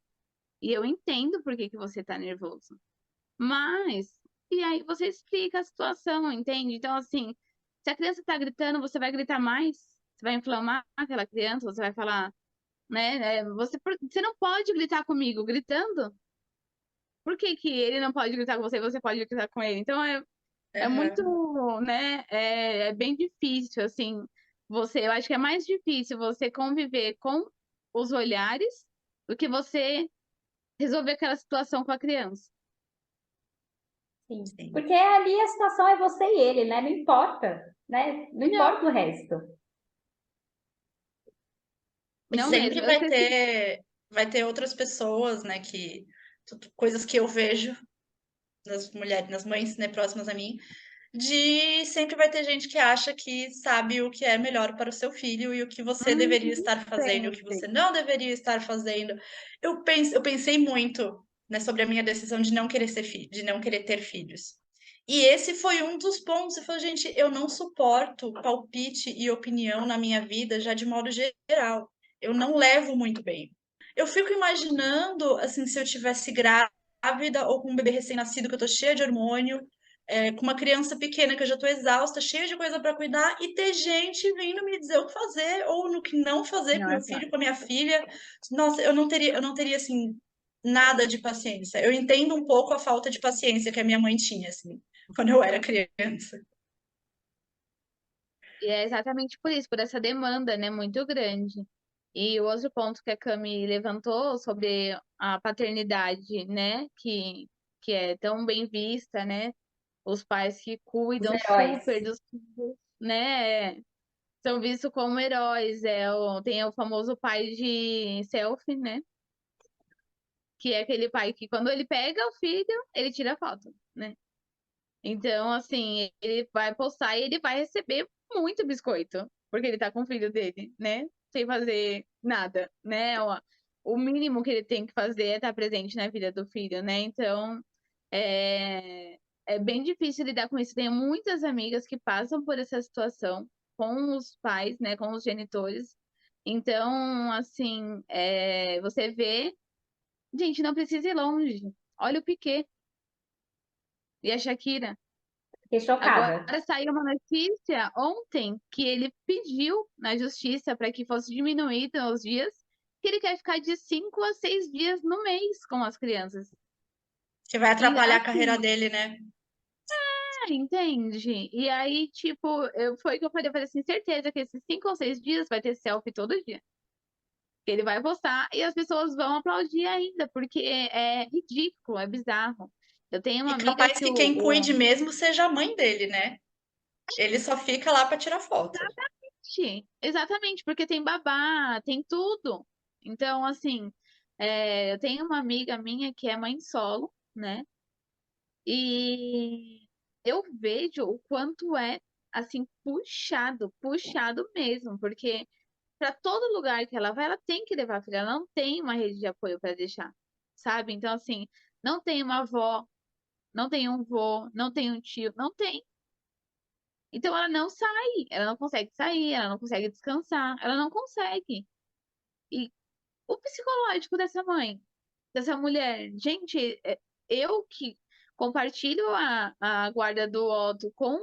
E eu entendo por que que você tá nervoso. Mas, e aí você explica a situação, entende? Então, assim, se a criança tá gritando, você vai gritar mais? Você vai inflamar aquela criança? Você vai falar. né? Você não pode gritar comigo gritando. Por que que ele não pode gritar com você e você pode gritar com ele? Então é muito, Aham. né? É bem difícil, assim. Eu acho que é mais difícil você conviver com os olhares do que você resolver aquela situação com a criança. Sim. Sim. Porque ali a situação é você e ele, né? Não importa, né? Não Não, importa o resto. E não sempre mesmo. Eu cresci. vai ter outras pessoas, né, coisas que eu vejo nas mulheres, nas mães, né, próximas a mim, de sempre vai ter gente que acha que sabe o que é melhor para o seu filho e o que você deveria estar fazendo e o que Sempre. você não deveria estar fazendo. Eu pensei muito, né, sobre a minha decisão de não querer ser filho, de não querer ter filhos. E esse foi um dos pontos. Eu falei, gente, eu não suporto palpite e opinião na minha vida, já de modo geral. Eu não levo muito bem. Eu fico imaginando, assim, se eu tivesse grávida ou com um bebê recém-nascido, que eu tô cheia de hormônio, com uma criança pequena que eu já tô exausta, cheia de coisa para cuidar, e ter gente vindo me dizer o que fazer ou no que não fazer com Não é meu filho, fácil. com a minha filha. Nossa, eu não teria assim nada de paciência. Eu entendo um pouco a falta de paciência que a minha mãe tinha, assim, quando eu era criança. E é exatamente por isso, por essa demanda, né, muito grande. E o outro ponto que a Cami levantou sobre a paternidade, né, que é tão bem vista, né, os pais que Os cuidam heróis. super dos filhos, né, são vistos como heróis. Tem o famoso pai de selfie, né, que é aquele pai que quando ele pega o filho, ele tira foto, né. Então, assim, ele vai postar e ele vai receber muito biscoito, porque ele tá com o filho dele, né? Sem fazer nada, né? O mínimo que ele tem que fazer é estar presente na vida do filho, né? Então, é bem difícil lidar com isso. Tenho muitas amigas que passam por essa situação com os pais, né? Com os genitores. Então, assim, você vê. Gente, não precisa ir longe. Olha o Piquet e a Shakira. Fiquei Agora chocada. saiu uma notícia ontem que ele pediu na justiça para que fosse diminuído os dias, que ele quer ficar de 5 a 6 dias no mês com as crianças. Que vai E atrapalhar a carreira assim, dele, né? entende? E aí, tipo, foi o que eu falei assim, certeza que esses 5 ou 6 dias vai ter selfie todo dia. Que ele vai postar e as pessoas vão aplaudir ainda, porque é ridículo, é bizarro. Eu tenho uma E amiga capaz que que quem cuide mesmo seja a mãe dele, né? Ele só fica lá para tirar foto. Exatamente, porque tem babá, tem tudo. Então, assim, eu tenho uma amiga minha que é mãe solo, né? E eu vejo o quanto é, assim, puxado, puxado mesmo, porque para todo lugar que ela vai, ela tem que levar a filha, ela não tem uma rede de apoio para deixar, sabe? Então, assim, não tem uma avó, não tem um vô, não tem um tio, não tem. Então ela não sai, ela não consegue sair, ela não consegue descansar, ela não consegue. E o psicológico dessa mãe, dessa mulher, gente, eu que compartilho a guarda do Otto com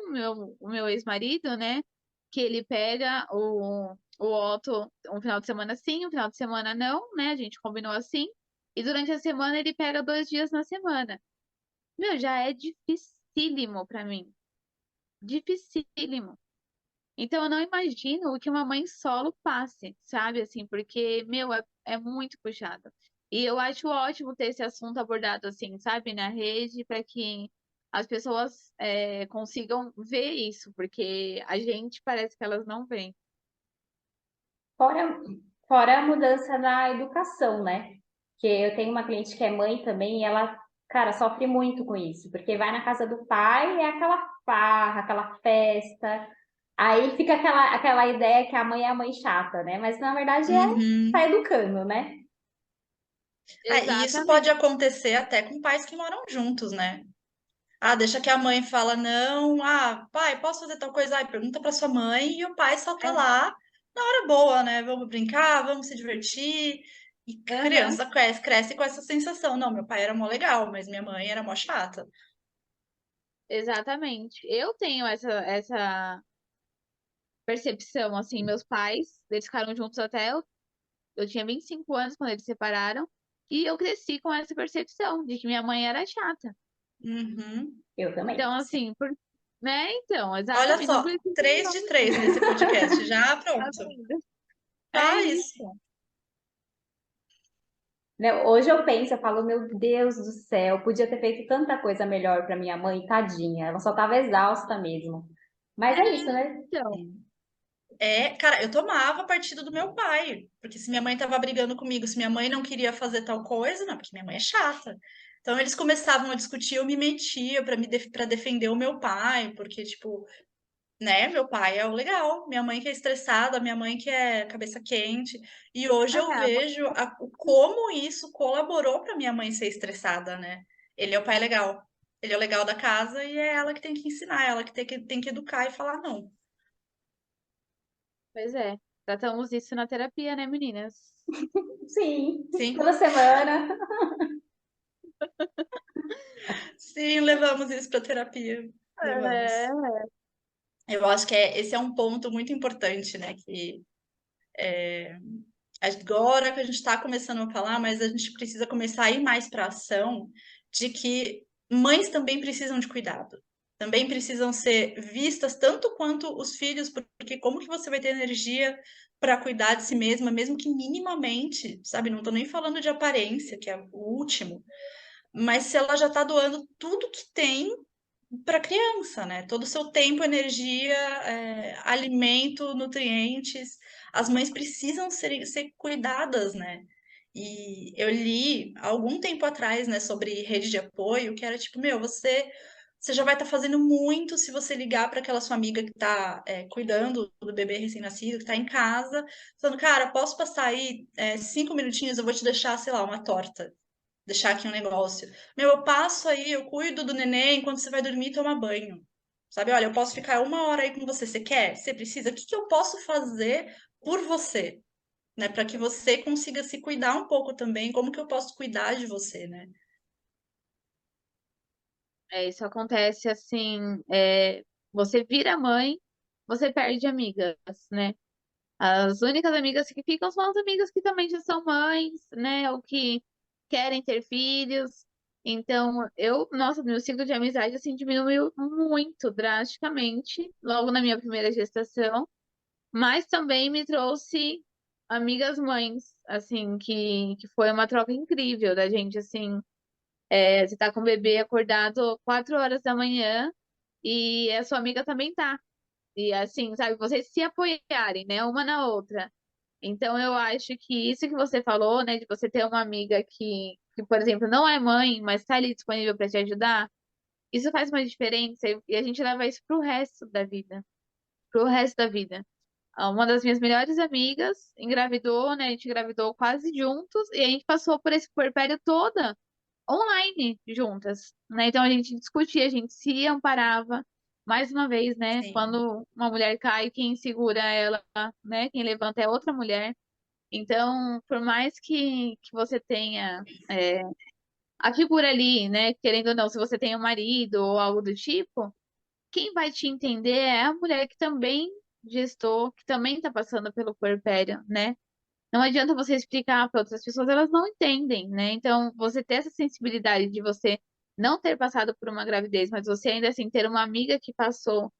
o meu ex-marido, né? Que ele pega o Otto um final de semana sim, um final de semana não, né? A gente combinou assim. E durante a semana ele pega 2 dias na semana. Meu, já é dificílimo pra mim. Dificílimo. Então eu não imagino o que uma mãe solo passe, sabe? Assim, porque, meu, é muito puxado. E eu acho ótimo ter esse assunto abordado, assim, sabe, na rede, para que as pessoas consigam ver isso, porque a gente parece que elas não veem. Fora, fora a mudança na educação, né? Que eu tenho uma cliente que é mãe também e ela, cara, sofre muito com isso, porque vai na casa do pai, é aquela farra, aquela festa. Aí fica aquela ideia que a mãe é a mãe chata, né? Mas na verdade tá Uhum. educando, né? E isso pode Exatamente, acontecer até com pais que moram juntos, né? Ah, deixa que a mãe fala não. Ah, pai, posso fazer tal coisa? Ai, pergunta para sua mãe e o pai só tá é. lá na hora boa, né? Vamos brincar, vamos se divertir. E Aham, criança cresce com essa sensação. Não, meu pai era mó legal, mas minha mãe era mó chata. exatamente. Eu tenho essa percepção, assim, meus pais, eles ficaram juntos até Eu tinha 25 anos quando eles se separaram. E eu cresci com essa percepção de que minha mãe era chata. Uhum. Eu também. Então, assim, né? Então, Olha exatamente. Não só, precisa de 3 de 3 nesse podcast. Já tá pronto. vendo? É Só isso. isso. Né, hoje eu penso, eu falo, meu Deus do céu, podia ter feito tanta coisa melhor para minha mãe, tadinha. Ela só estava exausta mesmo. Mas é isso, né? Então, Cara, eu tomava partido do meu pai, porque se minha mãe tava brigando comigo, se minha mãe não queria fazer tal coisa, não, porque minha mãe é chata. Então eles começavam a discutir, eu me metia para defender o meu pai, porque tipo, né, meu pai é o legal, minha mãe que é estressada, minha mãe que é cabeça quente. E hoje eu é, vejo como isso colaborou para minha mãe ser estressada, né? Ele é o pai legal. Ele é o legal da casa e é ela que tem que ensinar, ela que tem que educar e falar não. pois é. Tratamos isso na terapia, né, meninas? Sim, Sim. toda semana. Sim, levamos isso para terapia. É, Levamos. Eu acho que esse é um ponto muito importante, né? Que agora que a gente está começando a falar, mas a gente precisa começar a ir mais para a ação de que mães também precisam de cuidado. Também precisam ser vistas tanto quanto os filhos, porque como que você vai ter energia para cuidar de si mesma, mesmo que minimamente, sabe? Não estou nem falando de aparência, que é o último, mas se ela já está doando tudo que tem para criança, né? Todo o seu tempo, energia, alimento, nutrientes, as mães precisam ser cuidadas, né? E eu li há algum tempo atrás, né, sobre rede de apoio, que era tipo, meu, você já vai estar fazendo muito se você ligar para aquela sua amiga que está cuidando do bebê recém-nascido, que está em casa, falando, cara, posso passar aí 5 minutinhos, eu vou te deixar, sei lá, uma torta deixar aqui um negócio. Meu, eu passo aí, eu cuido do neném enquanto você vai dormir e tomar banho. Sabe, olha, eu posso ficar 1 hora aí com você. Você quer? Você precisa? O que que eu posso fazer por você? Né? Para que você consiga se cuidar um pouco também. Como que eu posso cuidar de você, né? isso acontece assim, você vira mãe, você perde amigas, né? As únicas amigas que ficam são as amigas que também já são mães, né? Ou que querem ter filhos. Então, nossa, meu ciclo de amizade assim diminuiu muito drasticamente logo na minha primeira gestação, mas também me trouxe amigas mães, assim, que foi uma troca incrível da gente, assim, você tá com o bebê acordado 4 horas da manhã e a sua amiga também tá. E assim, sabe, vocês se apoiarem, né, uma na outra. Então, eu acho que isso que você falou, né, de você ter uma amiga por exemplo, não é mãe, mas está ali disponível para te ajudar, isso faz uma diferença e a gente leva isso pro resto da vida, pro resto da vida. Uma das minhas melhores amigas engravidou, né, a gente engravidou quase juntos e a gente passou por esse puerpério toda online juntas, né? Então a gente discutia, a gente se amparava. Mais uma vez, né? Sim. Quando uma mulher cai, quem segura ela, né? Quem levanta é outra mulher. Então, por mais que você tenha a figura ali, né? Querendo ou não, se você tem um marido ou algo do tipo, quem vai te entender é a mulher que também gestou, que também está passando pelo puerpério, né? Não adianta você explicar para outras pessoas, elas não entendem, né? Então, você ter essa sensibilidade de você não ter passado por uma gravidez, mas você ainda assim ter uma amiga que passou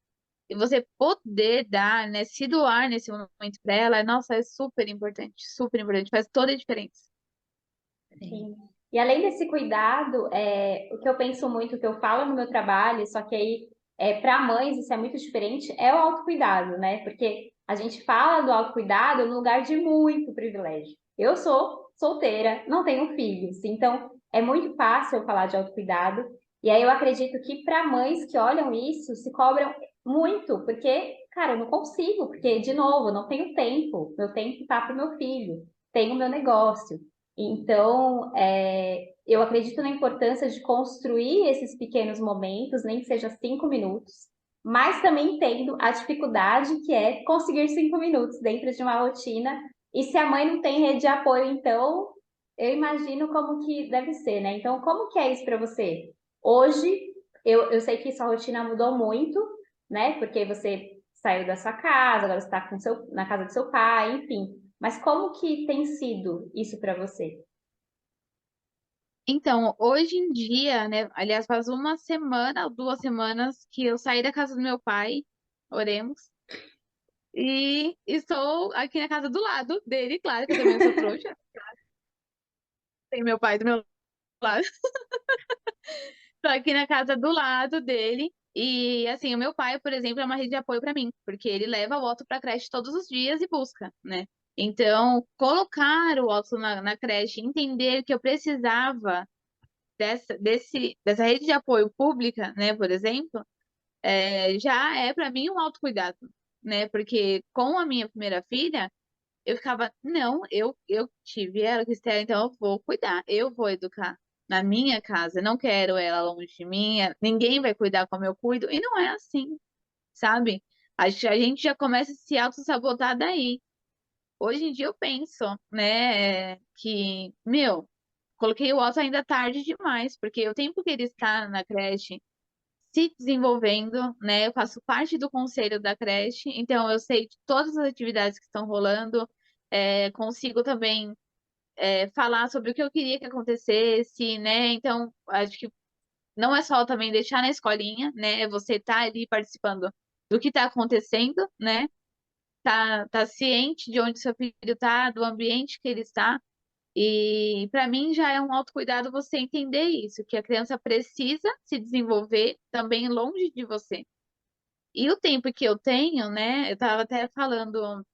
e você poder dar, né, se doar nesse momento para ela, nossa, é super importante, faz toda a diferença. Sim. Sim. E além desse cuidado, o que eu penso muito, o que eu falo no meu trabalho, só que aí, para mães, isso é muito diferente, é o autocuidado, né? Porque a gente fala do autocuidado no lugar de muito privilégio. Eu sou solteira, não tenho filhos, então é muito fácil eu falar de autocuidado. E aí eu acredito que para mães que olham isso, se cobram muito, porque, cara, eu não consigo, porque, de novo, eu não tenho tempo, meu tempo tá para o meu filho, tenho meu negócio. Então, eu acredito na importância de construir esses pequenos momentos, nem que seja 5 minutos, mas também entendo a dificuldade que é conseguir 5 minutos dentro de uma rotina. E se a mãe não tem rede de apoio, então, eu imagino como que deve ser, né? Então, como que é isso para você? Hoje, eu sei que sua rotina mudou muito, né? Porque você saiu da sua casa, agora você está na casa do seu pai, enfim. Mas como que tem sido isso para você? Então, hoje em dia, né? Aliás, faz uma semana ou 2 semanas que eu saí da casa do meu pai, oremos, e estou aqui na casa do lado dele, claro que eu também sou trouxa, tem meu pai do meu lado. Tô aqui na casa do lado dele. E assim, o meu pai, por exemplo, é uma rede de apoio pra mim, porque ele leva o Otto pra creche todos os dias e busca, né? Então, colocar o Otto na creche, entender que eu precisava dessa rede de apoio pública, né, por exemplo, já é pra mim um autocuidado, né? Porque com a minha primeira filha, eu ficava, não, eu tive ela, Cristina, então eu vou cuidar, eu vou educar na minha casa, não quero ela longe de mim, ninguém vai cuidar como eu cuido, e não é assim, sabe? A gente já começa a se auto-sabotar daí. Hoje em dia eu penso, né, que, meu, coloquei o Otto ainda tarde demais, porque o tempo que ele está na creche se desenvolvendo, né? Eu faço parte do conselho da creche, então eu sei de todas as atividades que estão rolando, consigo também falar sobre o que eu queria que acontecesse, né? Então, acho que não é só também deixar na escolinha, né? Você tá ali participando do que está acontecendo, né? Tá ciente de onde seu filho tá, do ambiente que ele está. E para mim já é um autocuidado você entender isso, que a criança precisa se desenvolver também longe de você. E o tempo que eu tenho, né? Eu estava até falando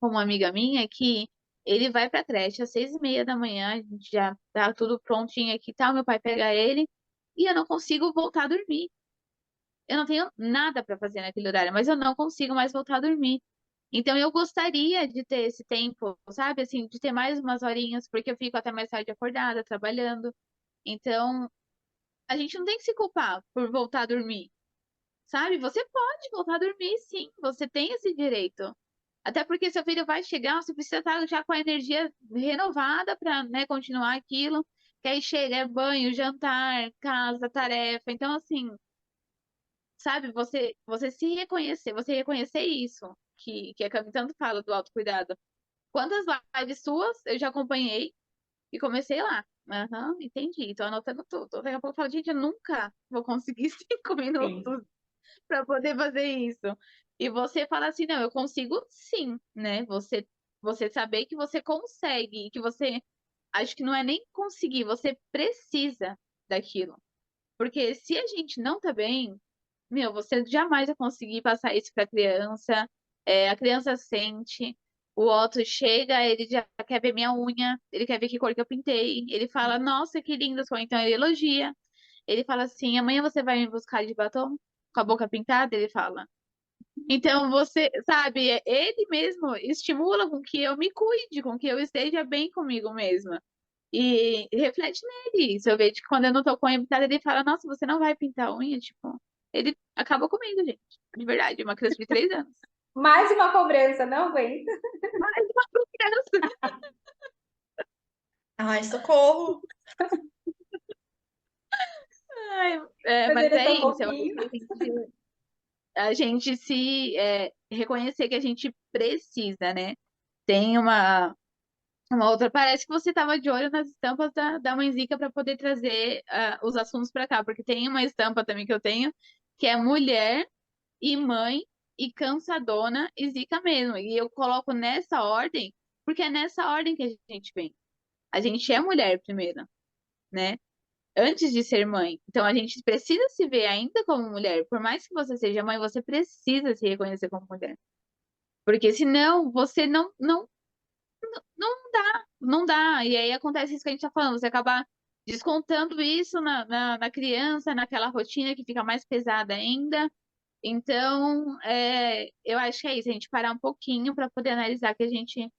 com uma amiga minha que ele vai para a creche às 6h30 da manhã, a gente já tá tudo prontinho aqui, e tal. Meu pai pega ele e eu não consigo voltar a dormir. Eu não tenho nada para fazer naquele horário, mas eu não consigo mais voltar a dormir. Então eu gostaria de ter esse tempo, sabe? Assim, de ter mais umas horinhas, porque eu fico até mais tarde acordada, trabalhando. Então, a gente não tem que se culpar por voltar a dormir, sabe? Você pode voltar a dormir, sim, você tem esse direito. Até porque seu filho vai chegar, você precisa estar já com a energia renovada para, né, continuar aquilo. Que aí chega, é banho, jantar, casa, tarefa. Então, assim, sabe, você se reconhecer, você reconhecer isso, que a Cami tanto fala do autocuidado. Quantas lives suas eu já acompanhei e comecei lá. Aham, entendi. Tô anotando tudo. Daqui a pouco eu falo, gente, eu nunca vou conseguir 5 minutos Sim, para poder fazer isso. E você fala assim, não, eu consigo sim, né? Você saber que você consegue, que você acho que não é nem conseguir, você precisa daquilo. Porque se a gente não tá bem, meu, você jamais vai conseguir passar isso para a criança. A criança sente. O Otto chega, ele já quer ver minha unha, ele quer ver que cor que eu pintei. Ele fala, nossa, que linda sua unha. Então ele elogia. Ele fala assim, amanhã você vai me buscar de batom? Com a boca pintada? Ele fala. Então você, sabe, ele mesmo estimula com que eu me cuide, com que eu esteja bem comigo mesma. E reflete nele. Se eu vejo que quando eu não tô com a unha pintada, ele fala, nossa, você não vai pintar a unha? Tipo, ele acaba comigo, gente. De verdade, uma criança de 3 anos. mais uma cobrança, não aguento. Mas uma criança. Ai, socorro! Ai, Mas mas ele é é tão isso, eu acho fofinho. que a gente se reconhecer que a gente precisa, né? Tem uma outra, parece que você estava de olho nas estampas da Mãe Zica para poder trazer os assuntos para cá, porque tem uma estampa também que eu tenho, que é mulher e mãe e cansadona e zica mesmo. E eu coloco nessa ordem, porque é nessa ordem que a gente vem. A gente é mulher primeiro, né? Antes de ser mãe. Então a gente precisa se ver ainda como mulher. Por mais que você seja mãe, você precisa se reconhecer como mulher. Porque senão você não dá, não dá. E aí acontece isso que a gente tá falando, você acaba descontando isso na criança, naquela rotina que fica mais pesada ainda. Então, eu acho que é isso, a gente parar um pouquinho para poder analisar que a gente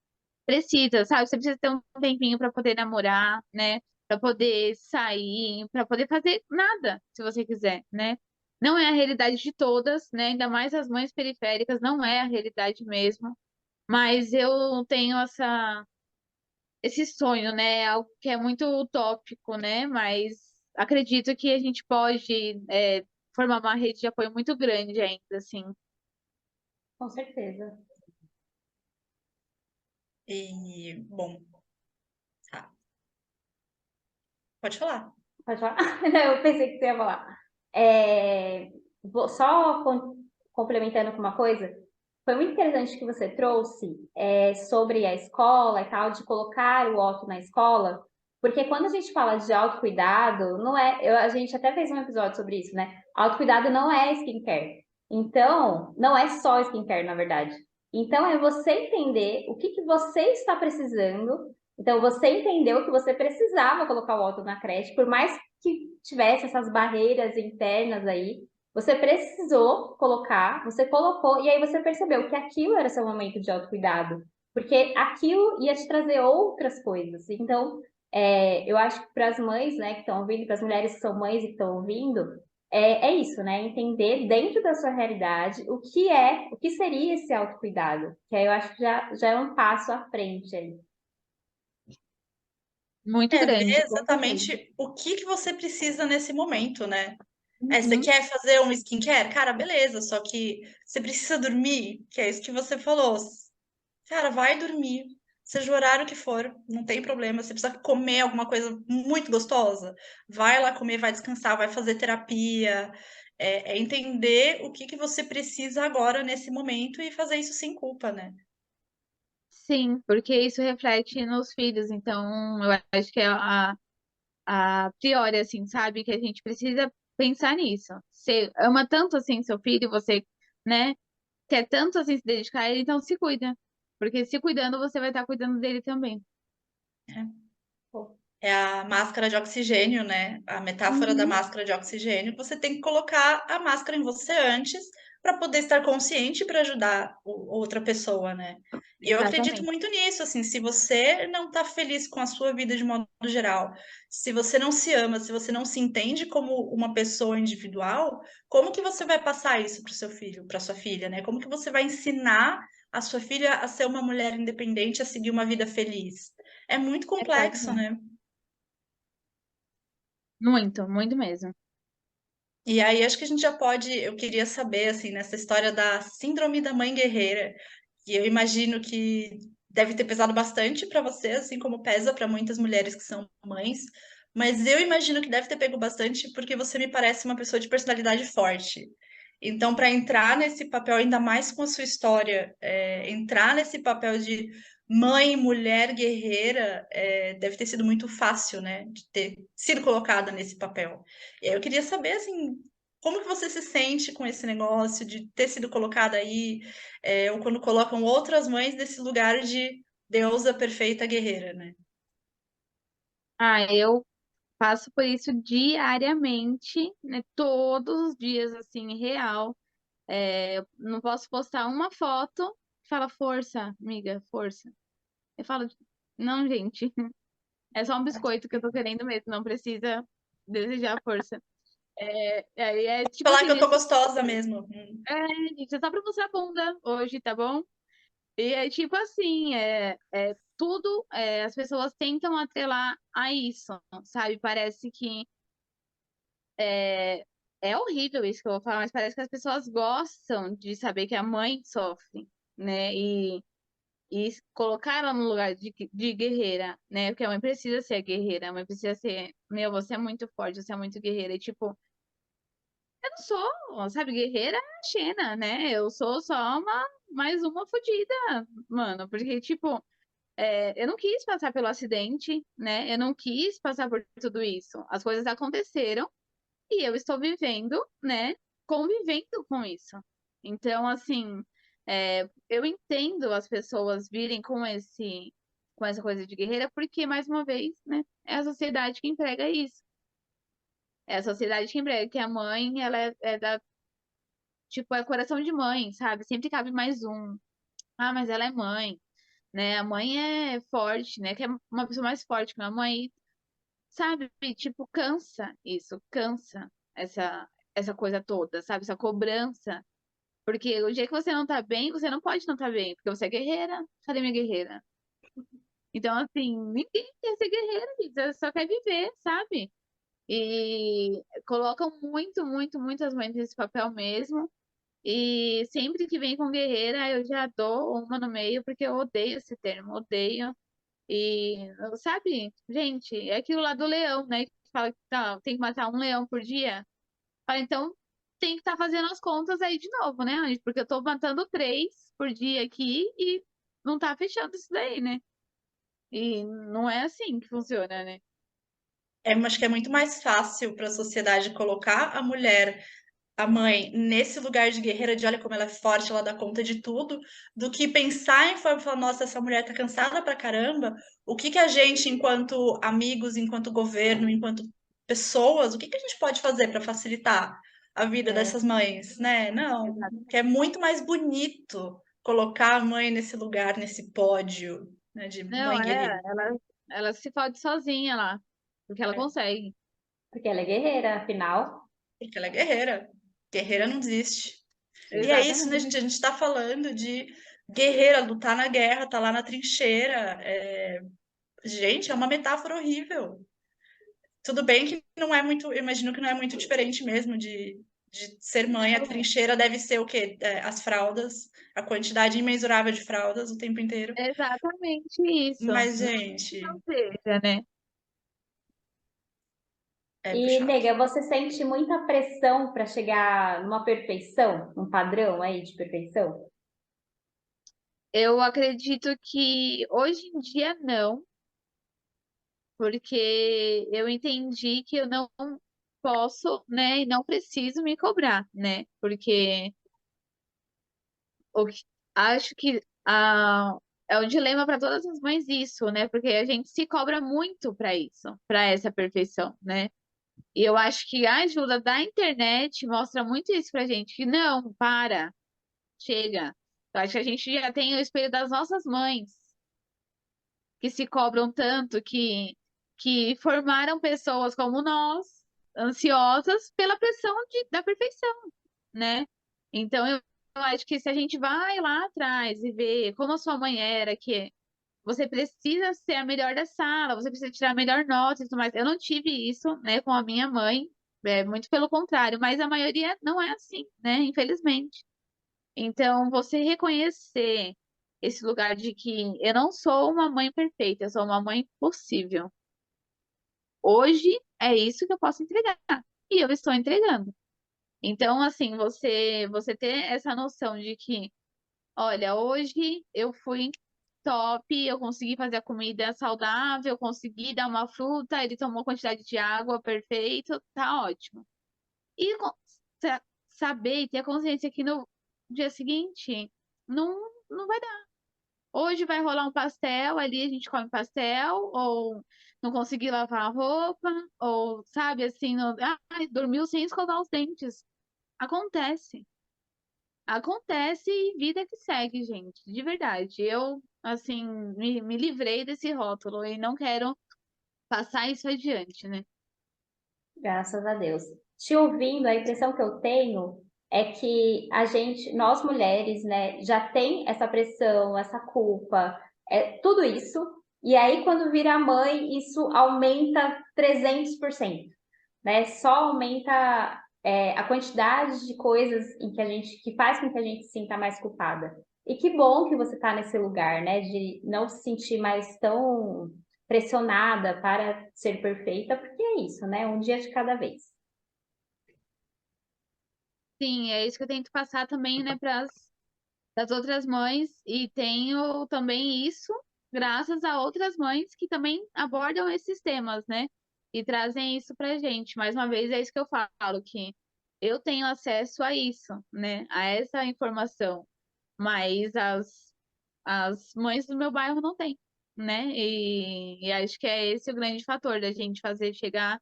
precisa, sabe? Você precisa ter um tempinho para poder namorar, né? Para poder sair, para poder fazer nada, se você quiser, né? Não é a realidade de todas, né? Ainda mais as mães periféricas, não é a realidade mesmo. Mas eu tenho esse sonho, né? Algo que é muito utópico, né? Mas acredito que a gente pode, formar uma rede de apoio muito grande ainda, assim. Com certeza. E, bom, tá. Pode falar. Pode falar? Eu pensei que você ia falar. É, só complementando com uma coisa, foi muito interessante que você trouxe sobre a escola e tal, de colocar o Otto na escola, porque quando a gente fala de autocuidado, não é. A gente até fez um episódio sobre isso, né? Autocuidado não é skincare. Então, não é só skincare, na verdade. Então, é você entender o que que você está precisando. Então, você entendeu que você precisava colocar o Otto na creche, por mais que tivesse essas barreiras internas aí, você precisou colocar, você colocou, e aí você percebeu que aquilo era seu momento de autocuidado, porque aquilo ia te trazer outras coisas. Então, eu acho que para as mães, né, que estão ouvindo, para as mulheres que são mães e que estão ouvindo, é isso, né? Entender dentro da sua realidade o que seria esse autocuidado, que aí eu acho que já é um passo à frente aí. Muito Ver grande, com certeza. exatamente o que que você precisa nesse momento, né? Você Uhum. quer fazer um skincare? Cara, beleza, só que você precisa dormir, que é isso que você falou. Cara, vai dormir, seja o horário que for, não tem problema. Você precisa comer alguma coisa muito gostosa, vai lá comer, vai descansar, vai fazer terapia. É entender o que que você precisa agora nesse momento e fazer isso sem culpa, né? Sim, porque isso reflete nos filhos, então eu acho que é a priori, assim, sabe? Que a gente precisa pensar nisso. Você ama tanto assim seu filho, você, né, quer tanto assim se dedicar a ele, então se cuida. Porque se cuidando, você vai estar cuidando dele também. É a máscara de oxigênio, né? A metáfora da Uhum. máscara de oxigênio. Você tem que colocar a máscara em você antes para poder estar consciente para ajudar outra pessoa, né? E eu acredito Exatamente. muito nisso, assim, se você não está feliz com a sua vida de modo geral, se você não se ama, se você não se entende como uma pessoa individual, como que você vai passar isso para o seu filho, para sua filha, né? Como que você vai ensinar a sua filha a ser uma mulher independente, a seguir uma vida feliz? É muito complexo, Exatamente. né? Muito, muito mesmo. E aí, acho que a gente já pode. Eu queria saber, assim, nessa história da Síndrome da Mãe Guerreira, que eu imagino que deve ter pesado bastante para você, assim como pesa para muitas mulheres que são mães, mas eu imagino que deve ter pego bastante porque você me parece uma pessoa de personalidade forte. Então, para entrar nesse papel, ainda mais com a sua história, entrar nesse papel de mãe, mulher guerreira, deve ter sido muito fácil, né, de ter sido colocada nesse papel. Eu queria saber, assim, como que você se sente com esse negócio de ter sido colocada aí, ou quando colocam outras mães nesse lugar de deusa perfeita guerreira, né? Ah, eu passo por isso diariamente, né? Todos os dias, assim, real. Eu não posso postar uma foto que fala força, amiga, força. Eu falo, não, gente, é só um biscoito que eu tô querendo mesmo, não precisa desejar força. Tipo Falar assim, que eu tô gente, gostosa mesmo. gente, é só pra mostrar a bunda hoje, tá bom? E é tipo assim, tudo, as pessoas tentam atrelar a isso, sabe? Parece que é, é horrível isso que eu vou falar, mas parece que as pessoas gostam de saber que a mãe sofre, né? E colocar ela no lugar de guerreira, né? Porque a mãe precisa ser guerreira, a mãe precisa ser, meu, você é muito forte, você é muito guerreira. E tipo, eu não sou, sabe, guerreira é a Xena, né? Eu sou só mais uma fodida, mano. Porque, tipo, eu não quis passar pelo acidente, né? Eu não quis passar por tudo isso. As coisas aconteceram e eu estou vivendo, né? Convivendo com isso. Então, assim, eu entendo as pessoas virem com essa coisa de guerreira, porque, mais uma vez, né? É a sociedade que emprega isso. É a sociedade que emprega que a mãe, ela é da, tipo, é coração de mãe, sabe? Sempre cabe mais um. Ah, mas ela é mãe, né? A mãe é forte, né? Que é uma pessoa mais forte que a mãe, sabe? Tipo, cansa isso, cansa essa coisa toda, sabe? Essa cobrança. Porque o dia que você não tá bem, você não pode não tá bem, porque você é guerreira. Cadê minha guerreira? Então, assim, ninguém quer ser guerreira, gente, você só quer viver, sabe? E colocam muito, muito, muitas mães nesse papel mesmo. E sempre que vem com guerreira, eu já dou uma no meio, porque eu odeio esse termo, odeio. E, sabe, gente, é aquilo lá do leão, né? Que fala que tá, tem que matar um leão por dia. Ah, então tem que estar fazendo as contas aí de novo, né, Andy? Porque eu tô matando 3 por dia aqui e não tá fechando isso daí, né? E não é assim que funciona, né? Acho que é muito mais fácil para a sociedade colocar a mulher, a mãe, nesse lugar de guerreira, de olha como ela é forte, ela dá conta de tudo, do que pensar em forma, falar, nossa, essa mulher tá cansada pra caramba. O que que a gente, enquanto amigos, enquanto governo, enquanto pessoas, o que que a gente pode fazer para facilitar a vida É, dessas mães, né? Não, que é muito mais bonito colocar a mãe nesse lugar, nesse pódio, né, de Não, mãe guerreira. ela se fode sozinha lá, porque ela É, consegue. porque ela é guerreira, afinal. porque ela é guerreira. Guerreira não desiste. E é isso, né, Exatamente. gente? A gente tá falando de guerreira, lutar na guerra, tá lá na trincheira. Gente, é uma metáfora horrível. Tudo bem que não é muito, eu imagino que não é muito diferente mesmo de ser mãe. A trincheira deve ser o quê? As fraldas, a quantidade imensurável de fraldas o tempo inteiro. É exatamente isso. Mas, Não que gente, não seja, né? é E, puxado. nega, você sente muita pressão para chegar numa perfeição, num padrão aí de perfeição? Eu acredito que hoje em dia não, porque eu entendi que eu não posso, né, e não preciso me cobrar, né? Porque o que- acho que é um dilema para todas as mães isso, né? Porque a gente se cobra muito para isso, para essa perfeição, né? E eu acho que a ajuda da internet mostra muito isso pra gente, que não, para, chega. Eu acho que a gente já tem o espelho das nossas mães, que se cobram tanto, que formaram pessoas como nós, ansiosas pela pressão da perfeição, né? Então eu acho que se a gente vai lá atrás e ver como a sua mãe era, que você precisa ser a melhor da sala, você precisa tirar a melhor nota e tudo mais. Eu não tive isso, né, com a minha mãe, muito pelo contrário, mas a maioria não é assim, né, infelizmente. Então, você reconhecer esse lugar de que eu não sou uma mãe perfeita, eu sou uma mãe possível. Hoje é isso que eu posso entregar. E eu estou entregando. Então, assim, você ter essa noção de que, olha, hoje eu fui top, eu consegui fazer a comida saudável, eu consegui dar uma fruta, ele tomou a quantidade de água perfeito, tá ótimo. E saber e ter a consciência que no dia seguinte não vai dar. Hoje vai rolar um pastel, ali a gente come pastel, ou não consegui lavar a roupa, ou sabe assim, não, dormiu sem escovar os dentes. Acontece. Acontece e vida que segue, gente. De verdade. Eu, assim, me livrei desse rótulo e não quero passar isso adiante, né? Graças a Deus. Te ouvindo, a impressão que eu tenho é que a gente, nós mulheres, né, já tem essa pressão, essa culpa, tudo isso. E aí, quando vira mãe, isso aumenta 300%, né? Só aumenta, a quantidade de coisas em que a gente, que faz com que a gente se sinta mais culpada. E que bom que você está nesse lugar, né, de não se sentir mais tão pressionada para ser perfeita, porque é isso, né? Um dia de cada vez. Sim, é isso que eu tento passar também, né, para as outras mães. E tenho também isso graças a outras mães que também abordam esses temas, né? E trazem isso pra gente. Mais uma vez, é isso que eu falo, que eu tenho acesso a isso, né? A essa informação. Mas as mães do meu bairro não têm, né? E acho que é esse o grande fator da gente fazer chegar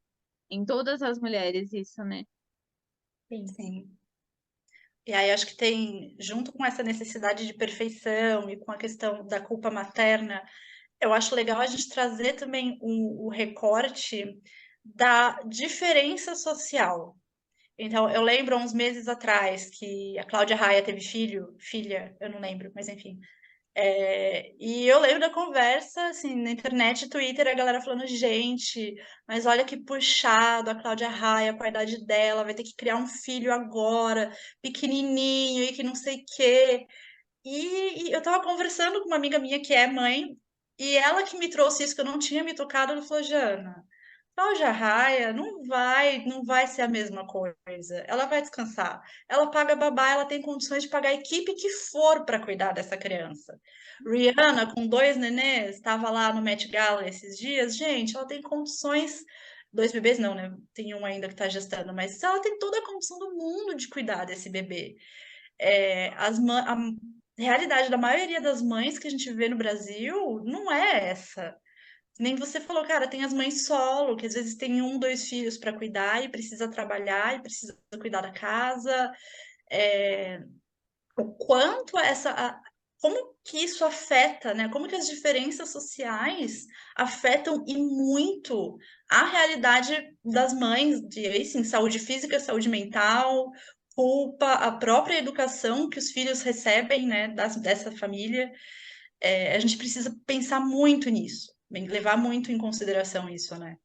em todas as mulheres isso, né? Sim. Sim. E aí acho que tem, junto com essa necessidade de perfeição e com a questão da culpa materna, eu acho legal a gente trazer também o recorte da diferença social. Então, eu lembro há uns meses atrás que a Cláudia Raia teve filha, eu não lembro, mas enfim. E eu lembro da conversa, assim, na internet, Twitter, a galera falando, gente, mas olha que puxado, a Cláudia Raia, com a idade dela, vai ter que criar um filho agora, pequenininho, e que não sei o quê. E eu tava conversando com uma amiga minha que é mãe, e ela que me trouxe isso, que eu não tinha me tocado, ela falou, Jana, Cláudia Raia não vai ser a mesma coisa. Ela vai descansar. Ela paga babá, ela tem condições de pagar a equipe que for para cuidar dessa criança. Rihanna, com 2 nenês, estava lá no Met Gala esses dias. Gente, ela tem condições. 2 bebês não, né? Tem um ainda que está gestando, mas ela tem toda a condição do mundo de cuidar desse bebê. A realidade da maioria das mães que a gente vê no Brasil não é essa. Nem você falou, cara, tem as mães solo, que às vezes tem 2 filhos para cuidar e precisa trabalhar e precisa cuidar da casa. O quanto como que isso afeta, né? Como que as diferenças sociais afetam e muito a realidade das mães de, assim, saúde física, saúde mental, culpa, a própria educação que os filhos recebem, né, dessa família. A gente precisa pensar muito nisso, levar muito em consideração isso, né?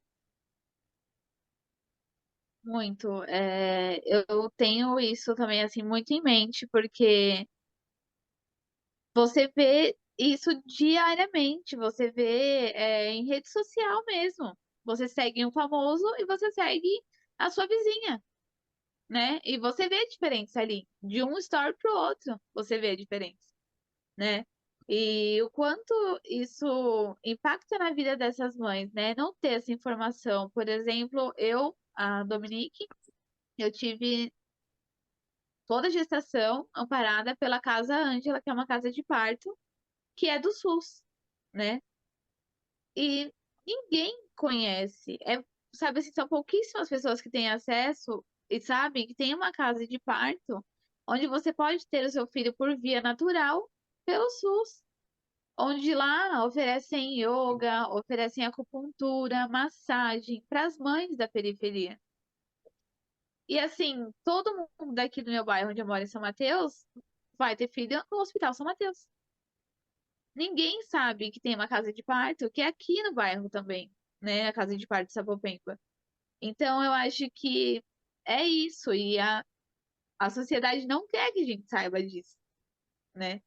Muito. Eu tenho isso também, assim, muito em mente, porque você vê isso diariamente, você vê, em rede social mesmo. Você segue um famoso e você segue a sua vizinha, né? E você vê a diferença ali, de um story pro outro, você vê a diferença, né? E o quanto isso impacta na vida dessas mães, né? Não ter essa informação. Por exemplo, a Dominique, eu tive toda a gestação amparada pela Casa Ângela, que é uma casa de parto, que é do SUS, né? E ninguém conhece. Sabe assim, são pouquíssimas pessoas que têm acesso e sabem que tem uma casa de parto onde você pode ter o seu filho por via natural pelo SUS, onde lá oferecem yoga, oferecem acupuntura, massagem para as mães da periferia. E assim, todo mundo daqui do meu bairro, onde eu moro em São Mateus, vai ter filho no Hospital São Mateus. Ninguém sabe que tem uma casa de parto, que é aqui no bairro também, né? A casa de parto de Sapopemba. Então, eu acho que é isso. E a sociedade não quer que a gente saiba disso, né?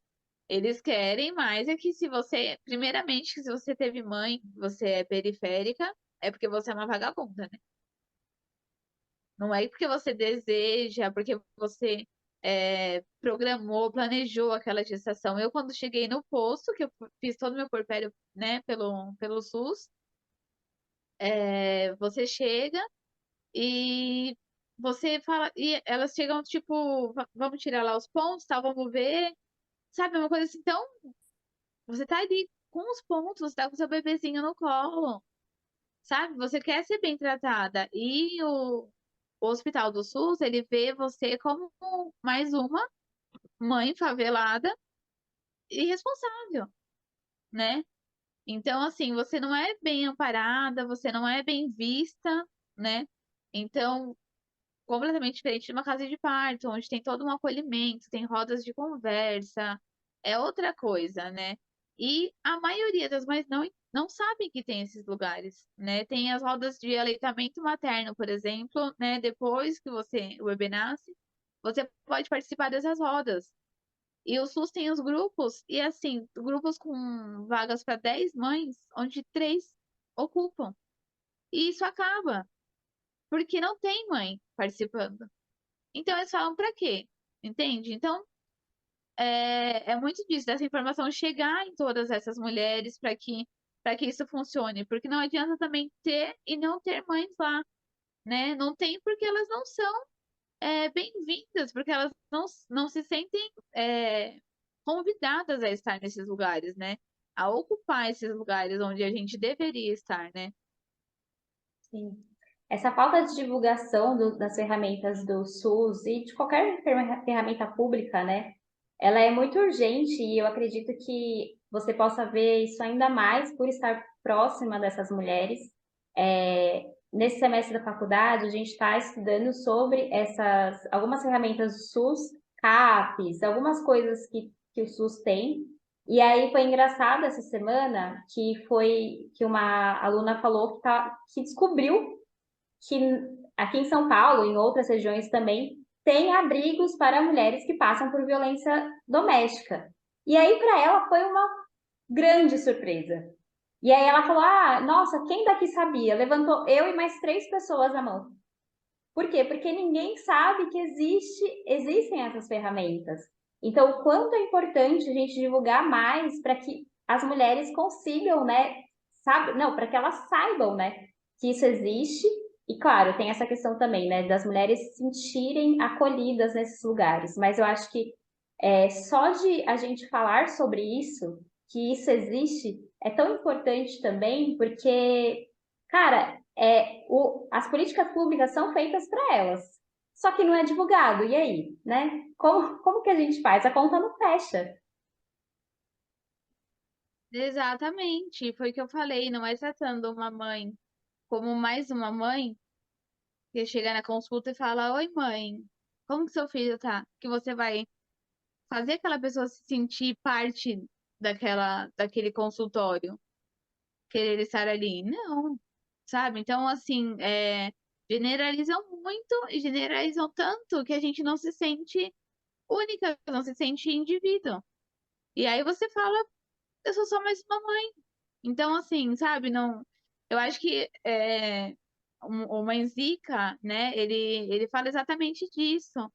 Eles querem mais é que se você, primeiramente, que se você teve mãe, você é periférica, é porque você é uma vagabunda, né? Não é porque você deseja, porque você programou, planejou aquela gestação. Eu, quando cheguei no posto, que eu fiz todo o meu porpério, né, pelo SUS, você chega e você fala, e elas chegam tipo, vamos tirar lá os pontos, tal, vamos ver, sabe, uma coisa assim. Então, você tá ali com os pontos, você tá com seu bebezinho no colo, sabe? Você quer ser bem tratada. E o Hospital do SUS, ele vê você como mais uma mãe favelada e responsável, né? Então, assim, você não é bem amparada, você não é bem vista, né? Então, completamente diferente de uma casa de parto, onde tem todo um acolhimento, tem rodas de conversa, é outra coisa, né? E a maioria das mães não sabem que tem esses lugares, né? Tem as rodas de aleitamento materno, por exemplo, né? Depois que o bebê nasce, você pode participar dessas rodas. E o SUS tem os grupos, e assim, grupos com vagas para 10 mães, onde 3 ocupam. E isso acaba, porque não tem mãe participando. Então eles falam pra quê? Entende? Então é muito disso, dessa informação chegar em todas essas mulheres para que isso funcione. Porque não adianta também ter e não ter mães lá, né? Não tem porque elas não são bem-vindas, porque elas não se sentem convidadas a estar nesses lugares, né? A ocupar esses lugares onde a gente deveria estar, né? Sim. Essa falta de divulgação das ferramentas do SUS e de qualquer ferramenta pública, né? Ela é muito urgente e eu acredito que você possa ver isso ainda mais por estar próxima dessas mulheres. Nesse semestre da faculdade, a gente está estudando sobre algumas ferramentas do SUS, CAPES, algumas coisas que o SUS tem. E aí foi engraçado essa semana que uma aluna falou que descobriu que aqui em São Paulo, em outras regiões também, tem abrigos para mulheres que passam por violência doméstica. E aí, para ela, foi uma grande surpresa. E aí ela falou: Ah, nossa, quem daqui sabia? Levantou eu e mais 3 pessoas a mão. Por quê? Porque ninguém sabe que existem essas ferramentas. Então, o quanto é importante a gente divulgar mais para que as mulheres consigam, né, sabe, não, para que elas saibam, né, que isso existe. E claro, tem essa questão também, né, das mulheres se sentirem acolhidas nesses lugares. Mas eu acho que só de a gente falar sobre isso, que isso existe, é tão importante também, porque, cara, as políticas públicas são feitas para elas, só que não é divulgado. E aí, né? Como que a gente faz? A conta não fecha. Exatamente, foi o que eu falei, não é tratando uma mãe como mais uma mãe, que chega na consulta e fala: Oi, mãe, como que seu filho tá? Que você vai fazer aquela pessoa se sentir parte daquele consultório, querer estar ali. Não, sabe? Então, assim, generalizam muito e generalizam tanto que a gente não se sente única, não se sente indivíduo. E aí você fala: Eu sou só mais uma mãe. Então, assim, sabe, não. Eu acho que o Mãe Zica, né, ele fala exatamente disso.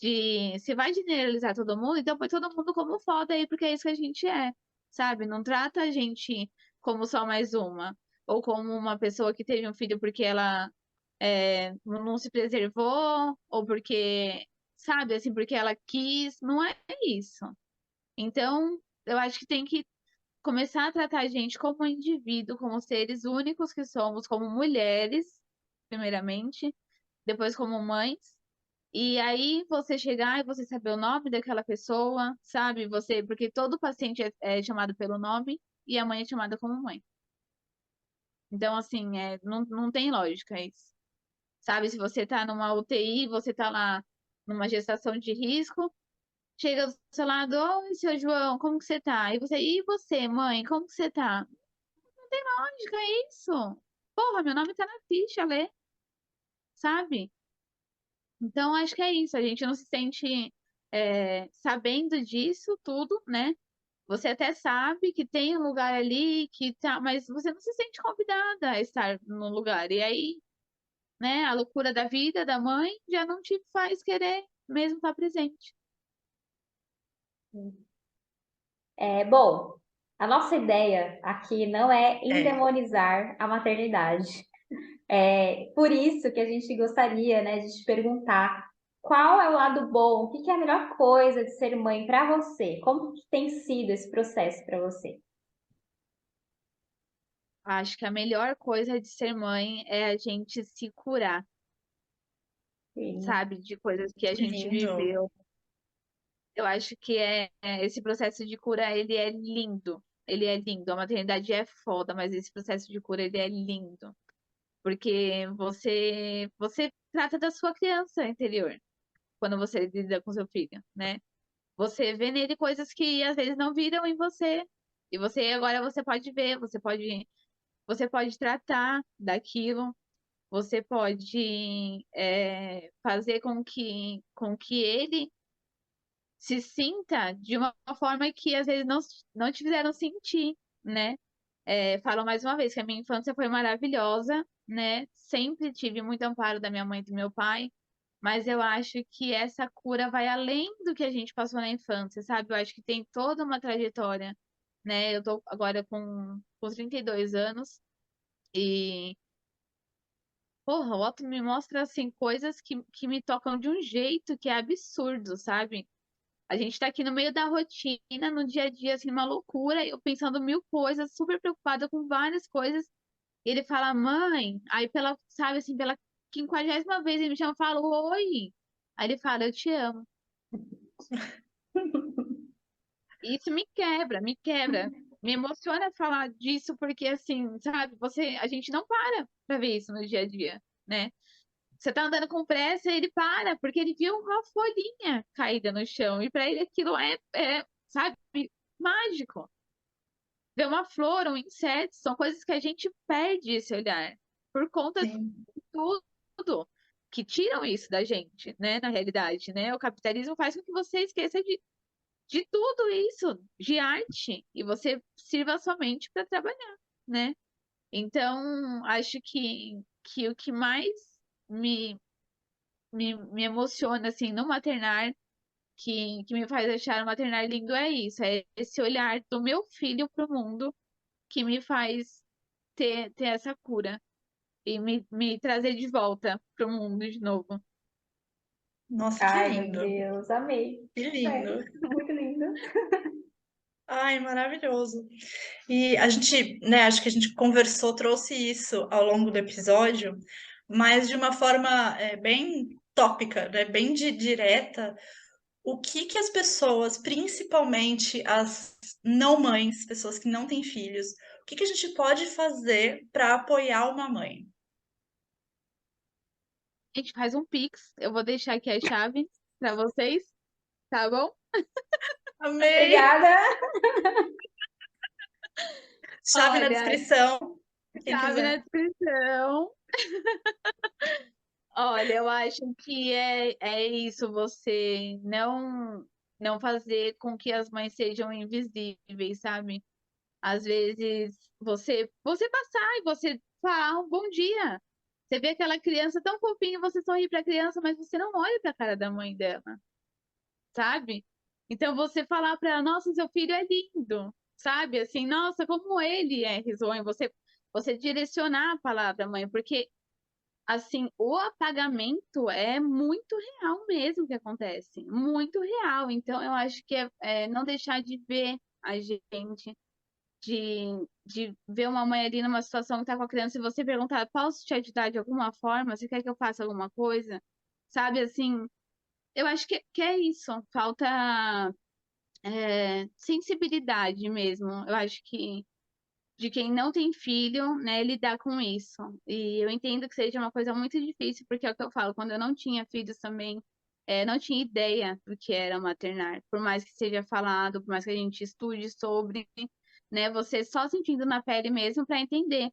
De se vai generalizar todo mundo, então põe todo mundo como foda aí, porque é isso que a gente é, sabe? Não trata a gente como só mais uma, ou como uma pessoa que teve um filho porque ela não se preservou, ou porque, sabe, assim, porque ela quis. Não é isso. Então, eu acho que tem que começar a tratar a gente como indivíduo, como seres únicos que somos, como mulheres, primeiramente, depois como mães. E aí você chegar e você saber o nome daquela pessoa, sabe? Você, porque todo paciente é chamado pelo nome e a mãe é chamada como mãe. Então, assim, não tem lógica isso. Sabe? Se você tá numa UTI, você tá lá numa gestação de risco, chega do seu lado: Oi, seu João, como que você tá? E você, mãe, como que você tá? Não tem lógica isso. Porra, meu nome tá na ficha, lê, sabe? Então, acho que é isso. A gente não se sente sabendo disso tudo, né? Você até sabe que tem um lugar ali que tá, mas você não se sente convidada a estar no lugar. E aí, né, a loucura da vida da mãe já não te faz querer mesmo estar presente. Bom, a nossa ideia aqui não é É. endemonizar a maternidade. É por isso que a gente gostaria, né, de te perguntar qual é o lado bom, o que que é a melhor coisa de ser mãe para você? Como que tem sido esse processo para você? Acho que a melhor coisa de ser mãe é a gente se curar, Sim. sabe, de coisas que a Que gente lindo. viveu. Eu acho que esse processo de cura, ele é lindo. Ele é lindo. A maternidade é foda, mas esse processo de cura, ele é lindo. Porque você trata da sua criança interior quando você lida com seu filho, né? Você vê nele coisas que às vezes não viram em você. E você agora você pode ver, você pode tratar daquilo, você pode fazer com que ele se sinta de uma forma que às vezes não te fizeram sentir, né? Falo mais uma vez que a minha infância foi maravilhosa, né? Sempre tive muito amparo da minha mãe e do meu pai, mas eu acho que essa cura vai além do que a gente passou na infância, sabe? Eu acho que tem toda uma trajetória, né? Eu tô agora com 32 anos e, porra, o Otto me mostra, assim, coisas que me tocam de um jeito que é absurdo, sabe? A gente tá aqui no meio da rotina, no dia a dia, assim, uma loucura, eu pensando mil coisas, super preocupada com várias coisas. E ele fala: Mãe, aí sabe assim, pela 50ª vez ele me chama e fala: Oi. Aí ele fala: Eu te amo. E isso me quebra, me quebra. Me emociona falar disso, porque assim, sabe, a gente não para pra ver isso no dia a dia, né? Você tá andando com pressa, ele para, porque ele viu uma folhinha caída no chão, e pra ele aquilo sabe? mágico. Ver uma flor, um inseto, são coisas que a gente perde esse olhar por conta de Sim. tudo que tiram isso da gente, né, na realidade, né? O capitalismo faz com que você esqueça de tudo isso, de arte, e você sirva somente para trabalhar, né? Então, acho que o que mais me emociona, assim, no maternar, que me faz achar o maternar lindo é isso, é esse olhar do meu filho para o mundo que me faz ter essa cura e me trazer de volta para o mundo de novo. Nossa, que Ai, meu lindo. Deus, amei. Que lindo. Sério, muito lindo. Ai, maravilhoso. E a gente, né, acho que a gente conversou, trouxe isso ao longo do episódio, mas de uma forma bem tópica, né, bem direta. O que que as pessoas, principalmente as não mães, pessoas que não têm filhos, o que que a gente pode fazer para apoiar uma mãe? A gente faz um Pix, eu vou deixar aqui a chave para vocês, tá bom? Amei! Obrigada. Chave na Olha, descrição, quem chave na quiser. descrição. Olha, eu acho que é isso, você não fazer com que as mães sejam invisíveis, sabe? Às vezes você passar e você falar um bom dia. Você vê aquela criança tão fofinha, você sorri para a criança, mas você não olha para a cara da mãe dela, sabe? Então você falar para ela, nossa, seu filho é lindo, sabe? Assim, nossa, como ele é risonho. Você direcionar a palavra mãe, porque assim, o apagamento é muito real mesmo que acontece, muito real. Então, eu acho que é não deixar de ver a gente, de ver uma mãe ali numa situação que tá com a criança e você perguntar, posso te ajudar de alguma forma? Você quer que eu faça alguma coisa? Sabe, assim, eu acho que é isso, falta sensibilidade mesmo. Eu acho que de quem não tem filho, né, lidar com isso. E eu entendo que seja uma coisa muito difícil, porque é o que eu falo, quando eu não tinha filhos também, não tinha ideia do que era maternar. Por mais que seja falado, por mais que a gente estude sobre, né, você só sentindo na pele mesmo para entender.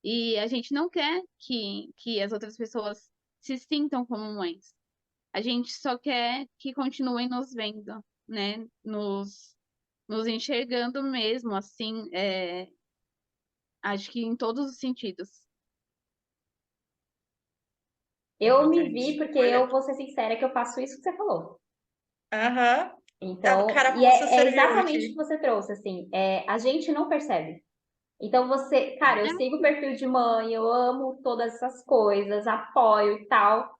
E a gente não quer que as outras pessoas se sintam como mães. A gente só quer que continuem nos vendo, né, nos enxergando mesmo, assim, acho que em todos os sentidos. Eu me vi, Importante. porque Olha, eu vou ser sincera que eu faço isso que você falou. aham. A Então, e carapuça é serviu exatamente o que aqui. você trouxe, assim, a gente não percebe. Então você, cara, eu sigo o perfil de mãe, eu amo todas essas coisas, apoio e tal,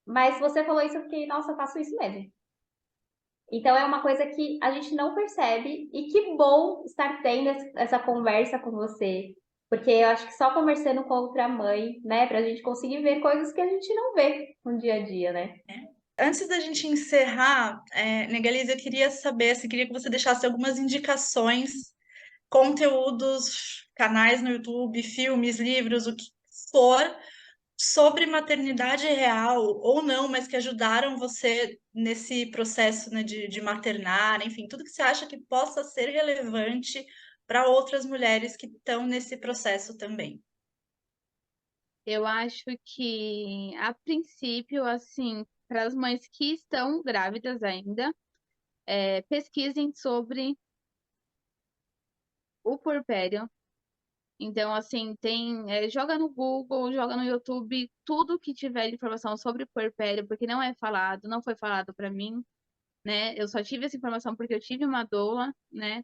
mas você falou isso, eu fiquei, nossa, eu faço isso mesmo. Então é uma coisa que a gente não percebe e que bom estar tendo essa conversa com você, porque eu acho que só conversando com outra mãe, né, pra gente conseguir ver coisas que a gente não vê no dia a dia, né? Antes da gente encerrar, Negalisa, eu queria saber, se queria que você deixasse algumas indicações, conteúdos, canais no YouTube, filmes, livros, o que for, sobre maternidade real ou não, mas que ajudaram você nesse processo, né, de maternar, enfim, tudo que você acha que possa ser relevante para outras mulheres que estão nesse processo também. Eu acho que, a princípio, assim, para as mães que estão grávidas ainda, pesquisem sobre o puerpério. Então, assim, joga no Google, joga no YouTube, tudo que tiver de informação sobre o puerpério, porque não é falado, não foi falado para mim, né? Eu só tive essa informação porque eu tive uma doula, né?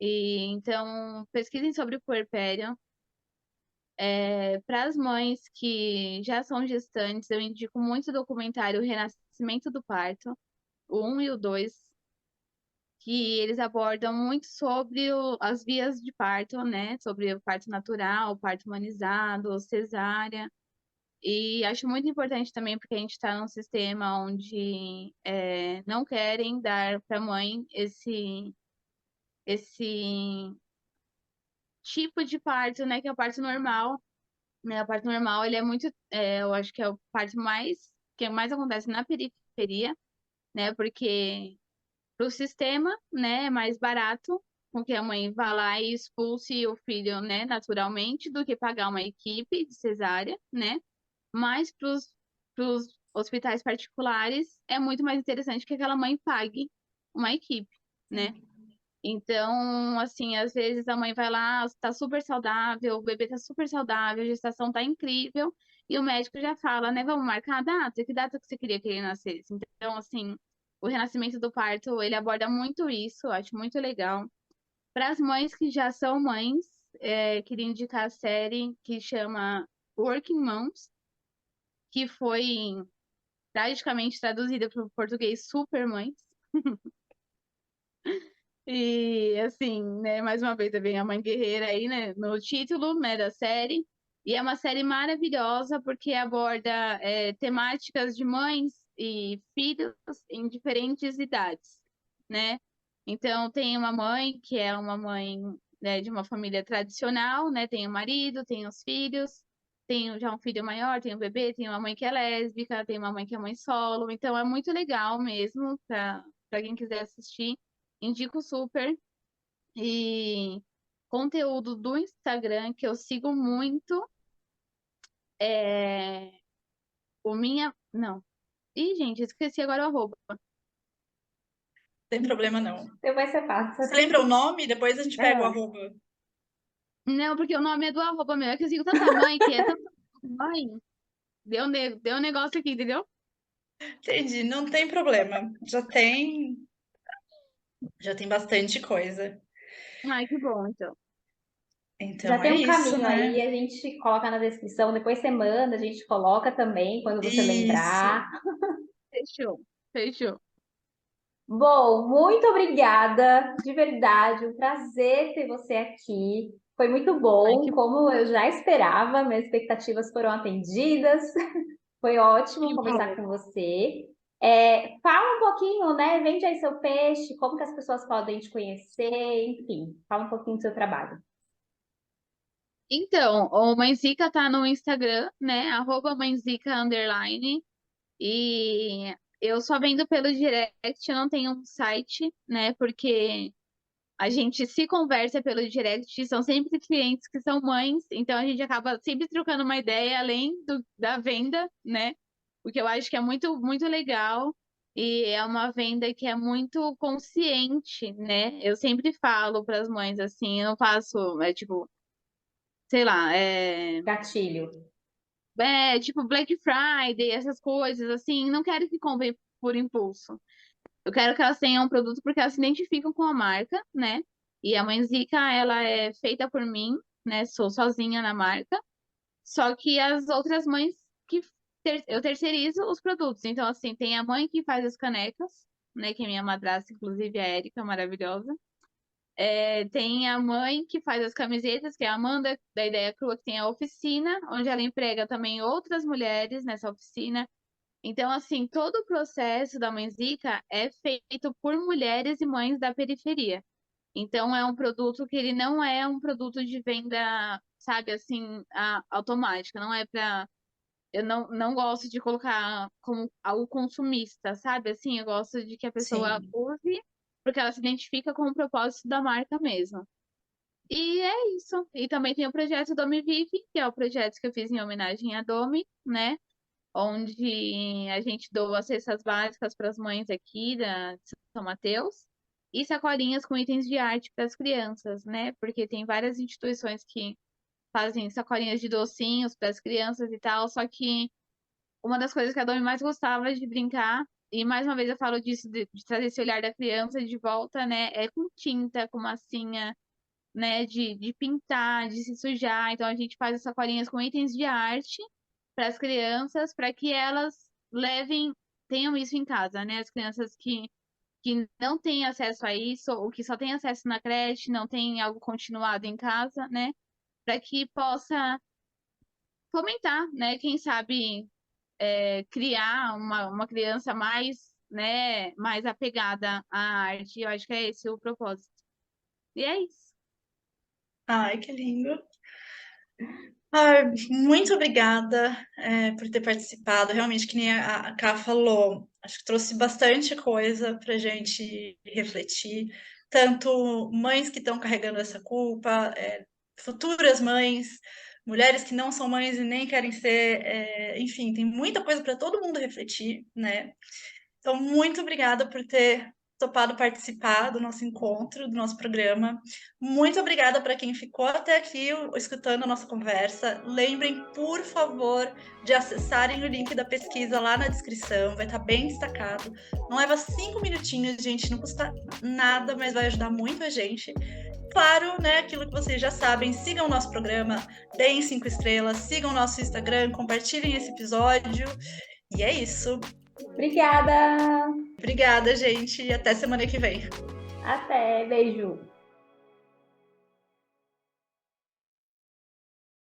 E então, pesquisem sobre o puerpério. Para as mães que já são gestantes, eu indico muito o documentário Renascimento do Parto, o 1 e o 2, que eles abordam muito sobre as vias de parto, né? Sobre o parto natural, o parto humanizado, cesárea. E acho muito importante também, porque a gente está num sistema onde não querem dar para a mãe esse tipo de parto, né? Que é o parto normal, né? O parto normal, ele é muito, eu acho que é o parto que mais acontece na periferia, né? Porque para o sistema, né, é mais barato, com que a mãe vá lá e expulse o filho, né, naturalmente, do que pagar uma equipe de cesárea, né? Mas para os hospitais particulares é muito mais interessante que aquela mãe pague uma equipe, né? Então, assim, às vezes a mãe vai lá, está super saudável, o bebê está super saudável, a gestação está incrível, e o médico já fala, né, vamos marcar a data? Que data que você queria que ele nascesse? Então, assim, o renascimento do parto, ele aborda muito isso, eu acho muito legal. Para as mães que já são mães, queria indicar a série que chama Working Moms, que foi praticamente traduzida para o português Super Mães. E assim, né, mais uma vez vem a mãe guerreira aí, né, no título, né, da série. E é uma série maravilhosa porque aborda temáticas de mães e filhos em diferentes idades, né? Então tem uma mãe que é uma mãe, né, de uma família tradicional, né? Tem o marido, tem os filhos, tem já um filho maior, tem um bebê, tem uma mãe que é lésbica, tem uma mãe que é mãe solo. Então é muito legal mesmo para quem quiser assistir. Indico super. E conteúdo do Instagram que eu sigo muito é o minha. Não. Ih, gente, esqueci agora o arroba. Tem problema não. Depois você passa. Você lembra o nome? Depois a gente pega o É. arroba. Não, porque o nome é do arroba meu. É que eu sigo tanta mãe que é tanta mãe. Deu um negócio aqui, entendeu? Entendi, não tem problema. Já tem bastante coisa. Ai, que bom, então. Já Então tem é um isso, caminho né? aí, a gente coloca na descrição, depois você manda, a gente coloca também, quando você Isso. lembrar. Fechou. Fechou. Bom, muito obrigada, de verdade, um prazer ter você aqui. Foi muito Ai, bom, como eu já esperava, minhas expectativas foram atendidas. Foi ótimo que conversar bom. com você. Fala um pouquinho, né? Vende aí seu peixe, como que as pessoas podem te conhecer, enfim, fala um pouquinho do seu trabalho. Então, o Mãezica tá no Instagram, né? @mãezica_. E eu só vendo pelo direct, eu não tenho um site, né? Porque a gente se conversa pelo direct, são sempre clientes que são mães, então a gente acaba sempre trocando uma ideia além da venda, né? O que eu acho que é muito, muito legal. E é uma venda que é muito consciente, né? Eu sempre falo para as mães assim, eu não faço, tipo, sei lá, Gatilho. tipo Black Friday, essas coisas, assim, não quero que comprem por impulso. Eu quero que elas tenham um produto porque elas se identificam com a marca, né? E a Mãezica, ela é feita por mim, né? Sou sozinha na marca. Só que as outras mães que eu terceirizo os produtos. Então, assim, tem a mãe que faz as canecas, né? Que é minha madrasta, inclusive, a Érica, maravilhosa. Tem a mãe que faz as camisetas, que é a Amanda, da Ideia Crua, que tem a oficina, onde ela emprega também outras mulheres nessa oficina. Então, assim, todo o processo da Mãezica é feito por mulheres e mães da periferia. Então, é um produto que ele não é um produto de venda, sabe, assim, automática. Não é para. Eu não gosto de colocar como algo consumista, sabe? Assim, eu gosto de que a pessoa Sim. use, porque ela se identifica com o propósito da marca mesmo. E é isso. E também tem o projeto Domi Vive, que é o projeto que eu fiz em homenagem à Domi, né? Onde a gente doa cestas básicas para as mães aqui de São Mateus e sacolinhas com itens de arte para as crianças, né? Porque tem várias instituições que fazem sacolinhas de docinhos para as crianças e tal, só que uma das coisas que a Domi mais gostava de brincar, e mais uma vez eu falo disso, de trazer esse olhar da criança de volta, né? É com tinta, com massinha, né, de pintar, de se sujar. Então a gente faz as sacolinhas com itens de arte para as crianças, para que elas levem, tenham isso em casa, né? As crianças que não têm acesso a isso, ou que só têm acesso na creche, não têm algo continuado em casa, né? Para que possa fomentar, né? Quem sabe criar uma criança mais, né, mais apegada à arte. Eu acho que é esse o propósito. E é isso. Ai, que lindo. Ai, muito obrigada, por ter participado. Realmente, que nem a Ká falou, acho que trouxe bastante coisa para a gente refletir. tanto mães que estão carregando essa culpa, futuras mães, mulheres que não são mães e nem querem ser, enfim, tem muita coisa para todo mundo refletir, né? Então, muito obrigada por ter topado participar do nosso encontro, do nosso programa. Muito obrigada para quem ficou até aqui escutando a nossa conversa. Lembrem, por favor, de acessarem o link da pesquisa lá na descrição, vai estar bem destacado. Não leva 5 minutinhos, gente, não custa nada, mas vai ajudar muito a gente. Claro, né, aquilo que vocês já sabem, sigam o nosso programa, deem 5 estrelas, sigam o nosso Instagram, compartilhem esse episódio. E é isso. Obrigada! Obrigada, gente, e até semana que vem. Até, beijo!